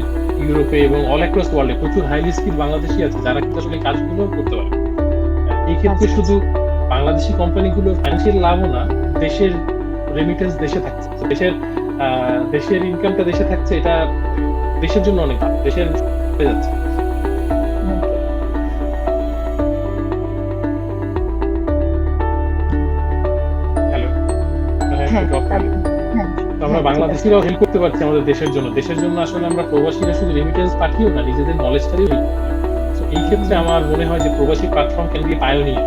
ইউরোপে এবং অল অ্যাক্রস ওয়ার্ল্ডে প্রচুর হাইলি স্কিল বাংলাদেশি আছে যারা কিন্তু আসলে কাজগুলো করতে পারে। এই ক্ষেত্রে শুধু বাংলাদেশি কোম্পানিগুলোর ফাইন্যান্সিয়াল লাভও না, দেশের রেমিটেন্স দেশে থাকছে, দেশের ইনকামটা দেশে থাকছে, এটা দেশের জন্য অনেক ভালো, দেশের হয়ে যাচ্ছে। আমরা বাংলাদেশিরাও হেল্প করতে পারছি আমাদের দেশের জন্য। দেশের জন্য আসলে আমরা প্রবাসীরা শুধু রেমিটেন্স পাঠিয়েও না, নিজেদের নলেজটারই হেল্প করি। এই ক্ষেত্রে আমার মনে হয় যে প্রবাসী প্ল্যাটফর্ম ক্যান বি পায়োনিয়ার,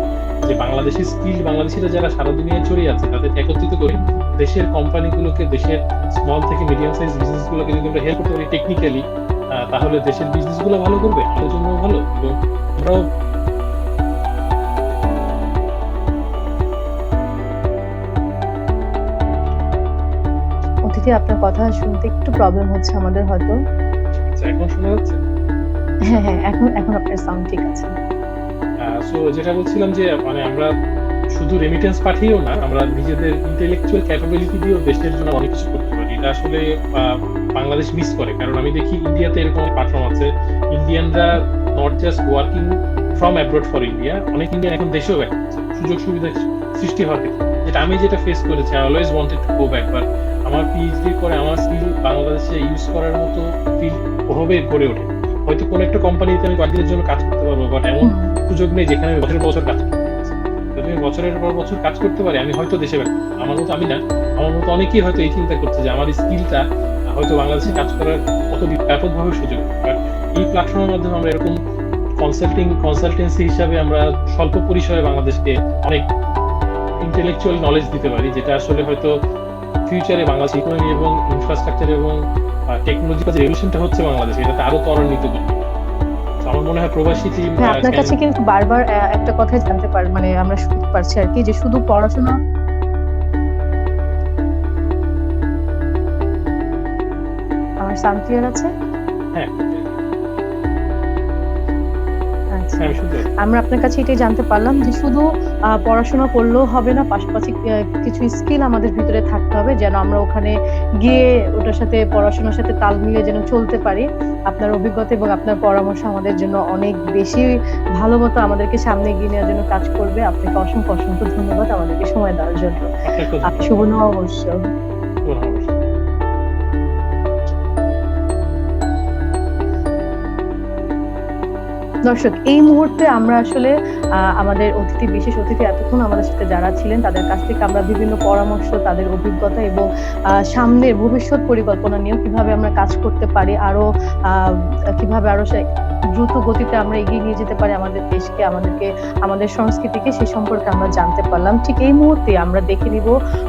যে বাংলাদেশি স্কিল বাংলাদেশিরা যারা সারা দুনিয়ায় ছড়িয়ে আছে তাদের একত্রিত করে দেশের কোম্পানিগুলোকে, দেশের স্মল থেকে মিডিয়াম সাইজ বিজনেস গুলোকে যদি আমরা হেল্প করতে পারি টেকনিক্যালি, তাহলে দেশের বিজনেস গুলো ভালো করবে, আমাদের জন্য ভালো, এবং আমরাও আপনার কথা শুনতে একটু প্রবলেম হচ্ছে আমাদের হয়তো। এখন শোনা যাচ্ছে? হ্যাঁ, এখন আপনার সাউন্ড ঠিক আছে। সো যেটা বলছিলাম যে মানে আমরা শুধু রেমিটেন্স পাঠিয়েও না, আমরা নিজেদের ইন্টেলেকচুয়াল ক্যাপাবিলিটি দিয়েও দেশের জন্য অনেক কিছু করতে পারি। এটা আসলে বাংলাদেশ মিস করে, কারণ আমি দেখি ইন্ডিয়াতে এরকম প্ল্যাটফর্ম আছে, ইন্ডিয়ানরা not just working from abroad for India, অনেক ইন্ডিয়ান এখন দেশেও ব্যাক করছে সুযোগ সুবিধা সৃষ্টি হওয়ার ক্ষেত্রে। যেটা ফেস করেছি, I always wanted to go back, but আমার পিএইচডি করে আমার স্কিল বাংলাদেশে ইউজ করার মতো ফিল ওভাবে গড়ে ওঠে। হয়তো কোনো একটা কোম্পানিতে আমি কয়েকদিনের জন্য কাজ করতে পারবো, বাট এমন সুযোগ নেই যেখানে আমি বছরের পর বছর কাজ করতে পারছি। যদি আমি বছরের পর বছর কাজ করতে পারি, আমি হয়তো দেশে ব্যাক করবো। আমার মতো আমি না, আমার মতো অনেকেই হয়তো এই চিন্তা করছে যে আমার স্কিলটা হয়তো বাংলাদেশে কাজ করার কত ব্যাপকভাবে সুযোগ। বাট এই প্ল্যাটফর্মের মাধ্যমে আমরা এরকম কনসালটেন্সি হিসাবে আমরা স্বল্প পরিসরে বাংলাদেশকে অনেক ইন্টেলেকচুয়াল নলেজ দিতে পারি, যেটা আসলে হয়তো ফিউচারে বাংলাদেশ ইকোনমি এবং ইনফ্রাস্ট্রাকচার এবং টেকনোলজিক্যাল যে রেভলিউশনটা হচ্ছে বাংলাদেশে, এটাতে আরো ত্বরান্বিত করবে। আমার মনে হয় প্রবাসী টিম আপনার কাছে কিন্তু বারবার একটা কথা জানতে পার, মানে আমরা শুনতে পারছি আর কি, যে শুধু পড়াশোনা। আমার সাউন্ড ক্লিয়ার আছে? হ্যাঁ, আমরা আপনার কাছে এটাই জানতে পারলাম যে শুধু পড়াশোনা করলেও হবে না, পাশাপাশি কিছু স্কিল আমাদের ভিতরে থাকতে হবে যেন আমরা ওখানে গিয়ে ওটার সাথে পড়াশোনার সাথে তাল মিলিয়ে যেন চলতে পারি। আপনার অভিজ্ঞতা এবং আপনার পরামর্শ আমাদের জন্য অনেক বেশি ভালো মতো আমাদেরকে সামনে এগিয়ে নেওয়ার জন্য কাজ করবে। আপনাকে অসংখ্য ধন্যবাদ আমাদেরকে সময় দেওয়ার জন্য। শুভ নববর্ষ। দর্শক, এই মুহূর্তে আমরা আসলে আমাদের বিশেষ অতিথি এতক্ষণ আমাদের সাথে যারা ছিলেন তাদের কাছ থেকে আমরা বিভিন্ন পরামর্শ, তাদের অভিজ্ঞতা এবং সামনের ভবিষ্যৎ পরিকল্পনা নিয়ে কিভাবে আমরা কাজ করতে পারি, কিভাবে আরো দ্রুত গতিতে আমরা এগিয়ে নিয়ে যেতে পারি আমাদের দেশকে, আমাদের সংস্কৃতিকে, সে সম্পর্কে আমরা জানতে পারলাম। ঠিক এই মুহূর্তে আমরা দেখে নিব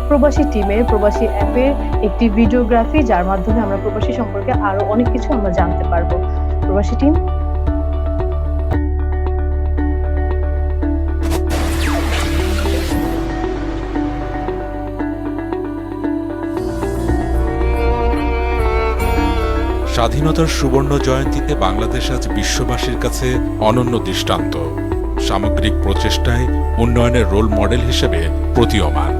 প্রবাসী টিমের প্রবাসী অ্যাপের একটি ভিডিওগ্রাফি, যার মাধ্যমে আমরা প্রবাসী সম্পর্কে আরো অনেক কিছু আমরা জানতে পারবো। প্রবাসী টিম। স্বাধীনতার সুবর্ণ জয়ন্তীতে বাংলাদেশ আজ বিশ্ববাসীর কাছে অনন্য দৃষ্টান্ত, সামগ্রিক প্রচেষ্টায় উন্নয়নের রোল মডেল হিসেবে প্রতীয়মান।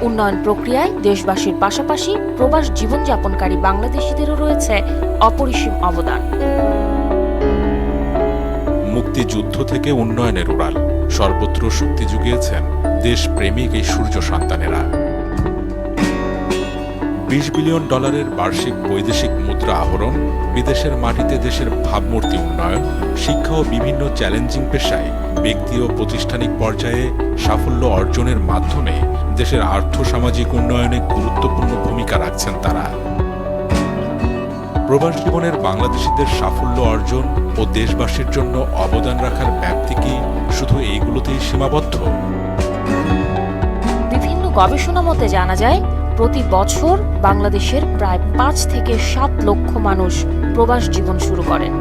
উন্নয়ন প্রক্রিয়ায় দেশবাসীর পাশাপাশি প্রবাস জীবনযাপনকারী বাংলাদেশিদেরও রয়েছে অপরিসীম অবদান। মুক্তিযুদ্ধ থেকে উন্নয়নের উড়াল, সর্বত্র শক্তি জুগিয়েছেন দেশপ্রেমিক এই সূর্য সন্তানেরা। $20 বিলিয়ন বার্ষিক বৈদেশিক মুদ্রা আহরণ, বিদেশের মাটিতে দেশের ভাবমূর্তি উন্নয়ন, শিক্ষা ও বিভিন্ন চ্যালেঞ্জিং পেশায় ব্যক্তি ও প্রাতিষ্ঠানিক পর্যায়ে সাফল্য অর্জনের মাধ্যমে দেশের আর্থ-সামাজিক উন্নয়নে গুরুত্বপূর্ণ ভূমিকা রাখছেন তারা। প্রবাস জীবনের বাংলাদেশিদের সাফল্য অর্জন ও দেশবাসীর জন্য অবদান রাখার ব্যাপ্তি কি শুধু এইগুলোতেই সীমাবদ্ধ? বিভিন্ন গবেষণা মতে জানা যায়, প্রতি বছর বাংলাদেশের প্রায় 5 থেকে 7 লক্ষ মানুষ প্রবাস জীবন শুরু করেন।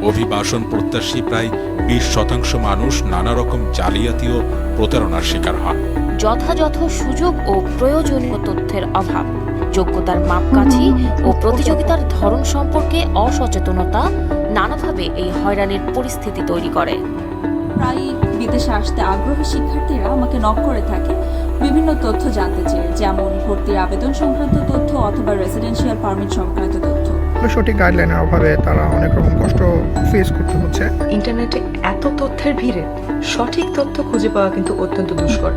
অভিবাসন প্রত্যাশী প্রায় 20% মানুষ নানা রকম জালিয়াতি ও প্রতারণার শিকার হন। যথাযথ সুযোগ ও প্রয়োজনীয় তথ্যের অভাব, যোগ্যতার মাপকাঠি ও প্রতিযোগিতার ধরন সম্পর্কে অসচেতনতা নানাভাবে এই হয়রানির পরিস্থিতি তৈরি করে। প্রায় বিদেশে আসতে আগ্রহী শিক্ষার্থীরা আমাকে নক করে থাকে বিভিন্ন তথ্য জানতে চেয়ে, যেমন ভর্তির আবেদন সংক্রান্ত তথ্য অথবা রেসিডেন্সিয়াল পারমিট সংক্রান্ত তথ্য। সঠিক গাইডলাইনের অভাবে তারা অনেক রকম কষ্ট ফেস করতে হচ্ছে। ইন্টারনেটে এত তথ্যের ভিড়ে সঠিক তথ্য খুঁজে পাওয়া কিন্তু অত্যন্ত দুষ্কর।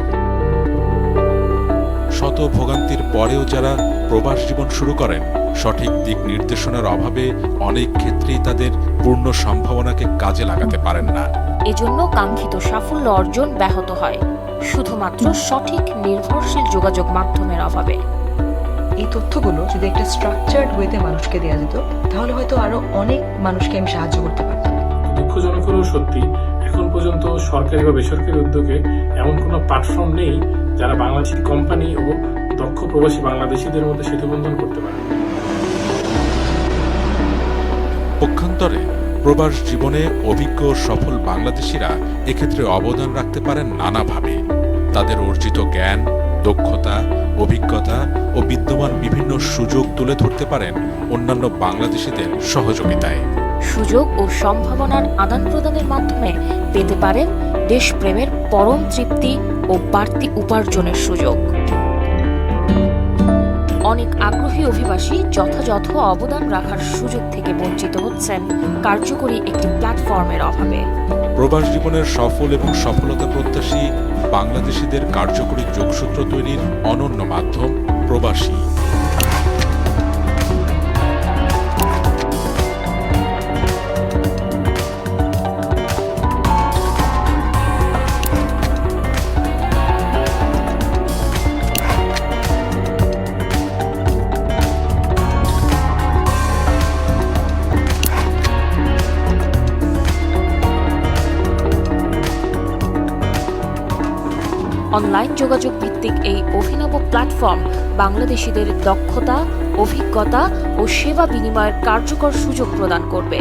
শত ভোগান্তির পরেও যারা প্রবাস জীবন শুরু করেন, সঠিক দিক নির্দেশনার অভাবে অনেক ক্ষেত্রেই তাদের পূর্ণ সম্ভাবনাকে কাজে লাগাতে পারেন না। এজন্য কাঙ্ক্ষিত সাফল্য অর্জন ব্যাহত হয় শুধুমাত্র সঠিক নির্ভরশীল যোগাযোগ মাধ্যমের অভাবে। এই তথ্যগুলো যদি একটা স্ট্রাকচার্ড ওয়েতে মানুষকে দেওয়া যেত, তাহলে হয়তো আরো অনেক মানুষকে আমি সাহায্য করতে পারতাম। দুঃখজনক হলেও সত্যি, এখন পর্যন্ত সরকারি বা বেসরকারি উদ্যোগে এমন কোনো প্ল্যাটফর্ম নেই যারা বাংলাদেশি কোম্পানি ও দক্ষ প্রবাসী বাংলাদেশিদের মধ্যে সেতুবন্ধন করতে পারে। পক্ষান্তরে প্রবাস জীবনে অভিজ্ঞ ও সফল বাংলাদেশিরা এক্ষেত্রে অবদান রাখতে পারেন নানাভাবে। তাদের অর্জিত জ্ঞান, দক্ষতা, অভিজ্ঞতা ও বিদ্যমান বিভিন্ন সুযোগ তুলে ধরতে পারেন অন্যান্য বাংলাদেশিদের সহযোগিতায়। সুযোগ ও সম্ভাবনার আদান প্রদানের মাধ্যমে পেতে পারেন দেশপ্রেমের পরম তৃপ্তি ও বাড়তি উপার্জনের সুযোগ। অনেক আগ্রহী অভিবাসী যথাযথ অবদান রাখার সুযোগ থেকে বঞ্চিত হচ্ছেন কার্যকরী একটি প্ল্যাটফর্মের অভাবে। প্রবাস জীবনের সফল এবং সফলতা প্রত্যাশী বাংলাদেশিদের কার্যকরী যোগসূত্র তৈরির অনন্য মাধ্যম প্রবাসী। অনলাইন যোগাযোগ ভিত্তিক এই অভিনব প্ল্যাটফর্ম বাংলাদেশিদের দক্ষতা, অভিজ্ঞতা ও সেবা বিনিময়ের কার্যকর সুযোগ প্রদান করবে।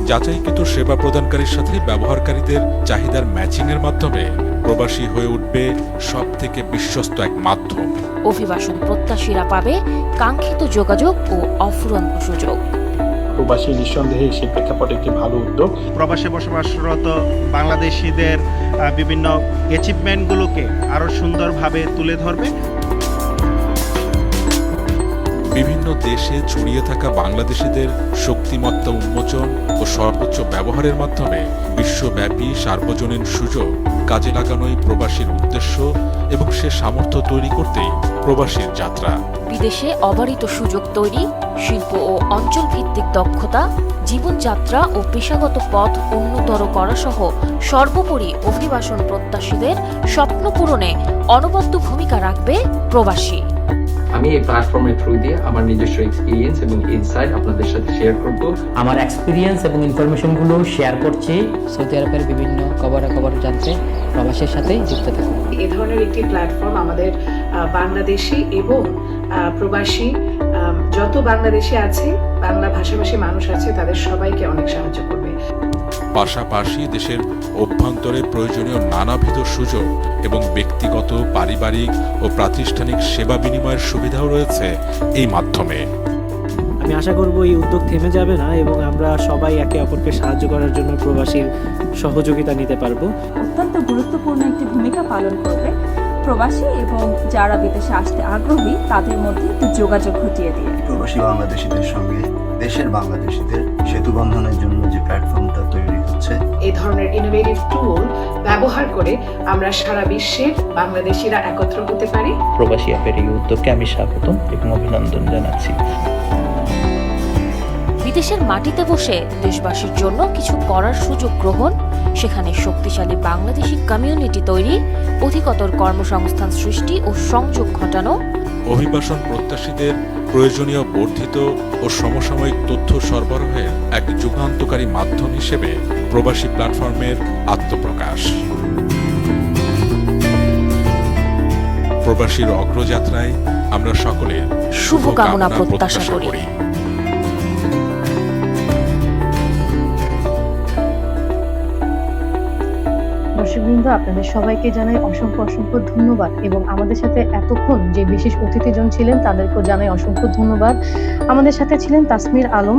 যাচাইকৃত সেবা প্রদানকারীর সাথে ব্যবহারকারীদের চাহিদার ম্যাচিংয়ের মাধ্যমে প্রবাসী হয়ে উঠবে সবথেকে বিশ্বস্ত এক মাধ্যম। অভিবাসন প্রত্যাশীরা পাবে কাঙ্ক্ষিত যোগাযোগ ও অফুরন্ত সুযোগ। প্রবাসী নিঃসন্দেহে সেই প্রেক্ষাপটে একটি ভালো উদ্যোগ। প্রবাসে বসবাসরত বাংলাদেশিদের বিভিন্ন অ্যাচিভমেন্টগুলোকে আরো সুন্দরভাবে তুলে ধরবে। বিভিন্ন দেশে ছড়িয়ে থাকা বাংলাদেশিদের শক্তিমত্তা উন্মোচন ও সর্বোচ্চ ব্যবহারের মাধ্যমে বিশ্বব্যাপী সার্বজনীন সুযোগ কাজে লাগানোই প্রবাসীর উদ্দেশ্য এবং সে সামর্থ্য তৈরি করতেই প্রবাসীর যাত্রা। বিদেশে অবারিত সুযোগ তৈরি, শিল্প ও অঞ্চল ভিত্তিক দক্ষতা, জীবনযাত্রা ও পেশাগত পথ উন্নতর করা সহ সর্বোপরি অভিবাসন প্রত্যাশীদের স্বপ্ন পূরণে অনবদ্য ভূমিকা রাখবে প্রবাসী। আমি এই প্ল্যাটফর্মের থ্রু দিয়ে আমার নিজস্ব এক্সপিরিয়েন্স এবং ইনসাইট আপনাদের সাথে শেয়ার করব। আমার এক্সপিরিয়েন্স এবং ইনফরমেশনগুলো শেয়ার করছি। সৌদি আরবের বিভিন্ন খবরাখবর জানতে প্রবাসীর সাথেই যুক্ত থাকুন। এই ধরনের একটি প্ল্যাটফর্ম আমাদের বাংলাদেশি এবং প্রবাসী যত বাংলাদেশি আছে, বাংলা ভাষাভাষী মানুষ আছে, তাদের সবাইকে অনেক সাহায্য করবে। পাশাপাশি দেশের অভ্যন্তরে প্রয়োজনীয় নানাবিধ সুযোগ এবং ব্যক্তিগত, পারিবারিক ও প্রাতিষ্ঠানিক সেবা বিনিময়ের সুবিধাও রয়েছে এই মাধ্যমে। আমি আশা করব এই উদ্যোগ থেমে যাবে না এবং আমরা সবাই একে অপরকে সাহায্য করার জন্য প্রবাসীর সহযোগিতা নিতে পারবো। অত্যন্ত গুরুত্বপূর্ণ একটি ভূমিকা পালন করবে প্রবাসী এবং যারা বিদেশে আসতে আগ্রহী তাদের মধ্যে একটি যোগাযোগ ঘটিয়ে দিয়ে প্রবাসী বাংলাদেশিদের সঙ্গে দেশের বাংলাদেশিদের সেতু বন্ধনের জন্য যে প্ল্যাটফর্মটা তৈরি হচ্ছে, এই ধরনের ইনোভেটিভ টুল ব্যবহার করে আমরা সারা বিশ্বের বাংলাদেশিরা একত্র হতে পারি। প্রবাসী অ্যাপের এই উদ্যোগকে আমি স্বাগতম এবং অভিনন্দন জানাচ্ছি। বিদেশের মাটিতে বসে দেশবাসীর জন্য কিছু করার সুযোগ গ্রহণ, সেখানে শক্তিশালী বাংলাদেশি কমিউনিটি তৈরি, অধিকতর কর্মসংস্থান সৃষ্টি ও সংযোগ ঘটানো, অভিবাসন প্রত্যাশীদের প্রয়োজনীয় বর্ধিত ও সমসাময়িক তথ্য সরবরাহের এক যুগান্তকারী মাধ্যম হিসেবে প্রবাসী প্ল্যাটফর্মের আত্মপ্রকাশ। প্রবাসীর অগ্রযাত্রায় আমরা সকলের শুভকামনা প্রত্যাশা করি। দর্শকবৃন্দ, বন্ধুরা, আপনাদের সবাইকে জানাই অসংখ্য অসংখ্য ধন্যবাদ এবং আমাদের সাথে এতক্ষণ যে বিশেষ অতিথিজন ছিলেন তাদেরকেও জানাই অসংখ্য ধন্যবাদ। আমাদের সাথে ছিলেন তাসমির আলম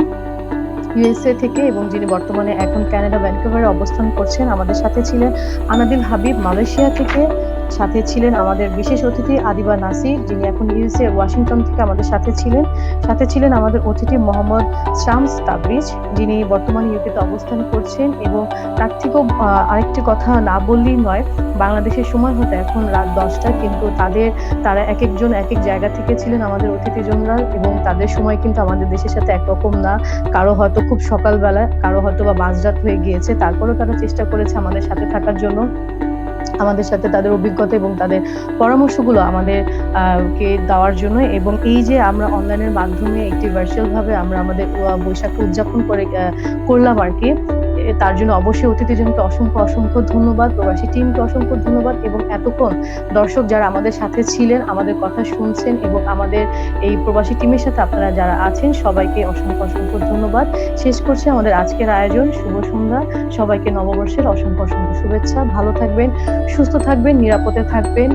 ইউএসএ থেকে এবং যিনি বর্তমানে এখন কানাডা ভ্যানকুভারে অবস্থান করছেন। আমাদের সাথে ছিলেন আনাদিল হাবিব মালয়েশিয়া থেকে, সাথে ছিলেন আমাদের বিশেষ অতিথি আদিবা নাসির, যিনি এখন ইউএসএ ওয়াশিংটন থেকে আমাদের সাথে ছিলেন। সাথে ছিলেন আমাদের অতিথি মোহাম্মদ শামস তাবরিজ, যিনি বর্তমানে ইউকেতে অবস্থান করছেন। এবং তার থেকেও আরেকটি কথা না বললেই নয়, বাংলাদেশের সময় হতো এখন রাত 10টা, কিন্তু তারা এক একজন এক এক জায়গা থেকে ছিলেন আমাদের অতিথিজনরা, এবং তাদের সময় কিন্তু আমাদের দেশের সাথে একরকম না। কারো হয়তো খুব সকালবেলা, কারো হয়তো বা মাঝরাত হয়ে গিয়েছে, তারপরেও তারা চেষ্টা করেছে আমাদের সাথে থাকার জন্য, আমাদের সাথে তাদের অভিজ্ঞতা এবং তাদের পরামর্শগুলো আমাদের কে দেওয়ার জন্য। এবং এই যে আমরা অনলাইনের মাধ্যমে একটি ভার্চুয়াল ভাবে আমরা আমাদের বৈশাখ উদযাপন করলাম আর কি, তার জন্য অবশ্যই অতিথিজনকে অসংখ্য অসংখ্য ধন্যবাদ, প্রবাসী টিমকে অসংখ্য ধন্যবাদ, এবং এতক্ষণ দর্শক যারা আমাদের সাথে ছিলেন, আমাদের কথা শুনছেন, এবং আমাদের এই প্রবাসী টিমের সাথে আপনারা যারা আছেন সবাইকে অসংখ্য অসংখ্য ধন্যবাদ। শেষ করছি আমাদের আজকের আয়োজন। শুভ সন্ধ্যা, সবাইকে নববর্ষের অসংখ্য অসংখ্য শুভেচ্ছা। ভালো থাকবেন, সুস্থ থাকবেন, নিরাপদে থাকবেন,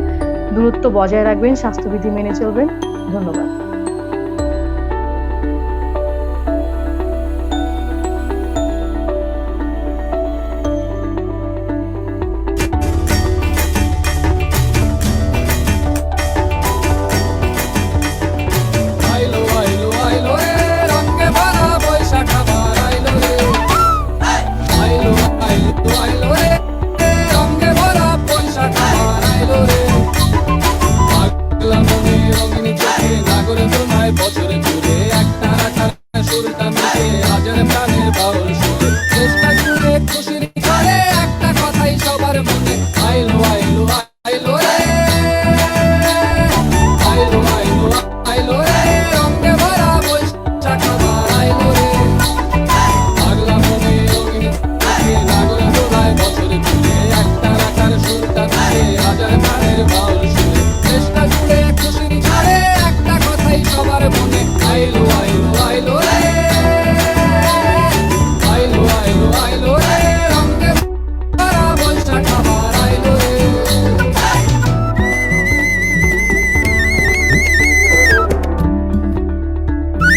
দূরত্ব বজায় রাখবেন, স্বাস্থ্যবিধি মেনে চলবেন। ধন্যবাদ।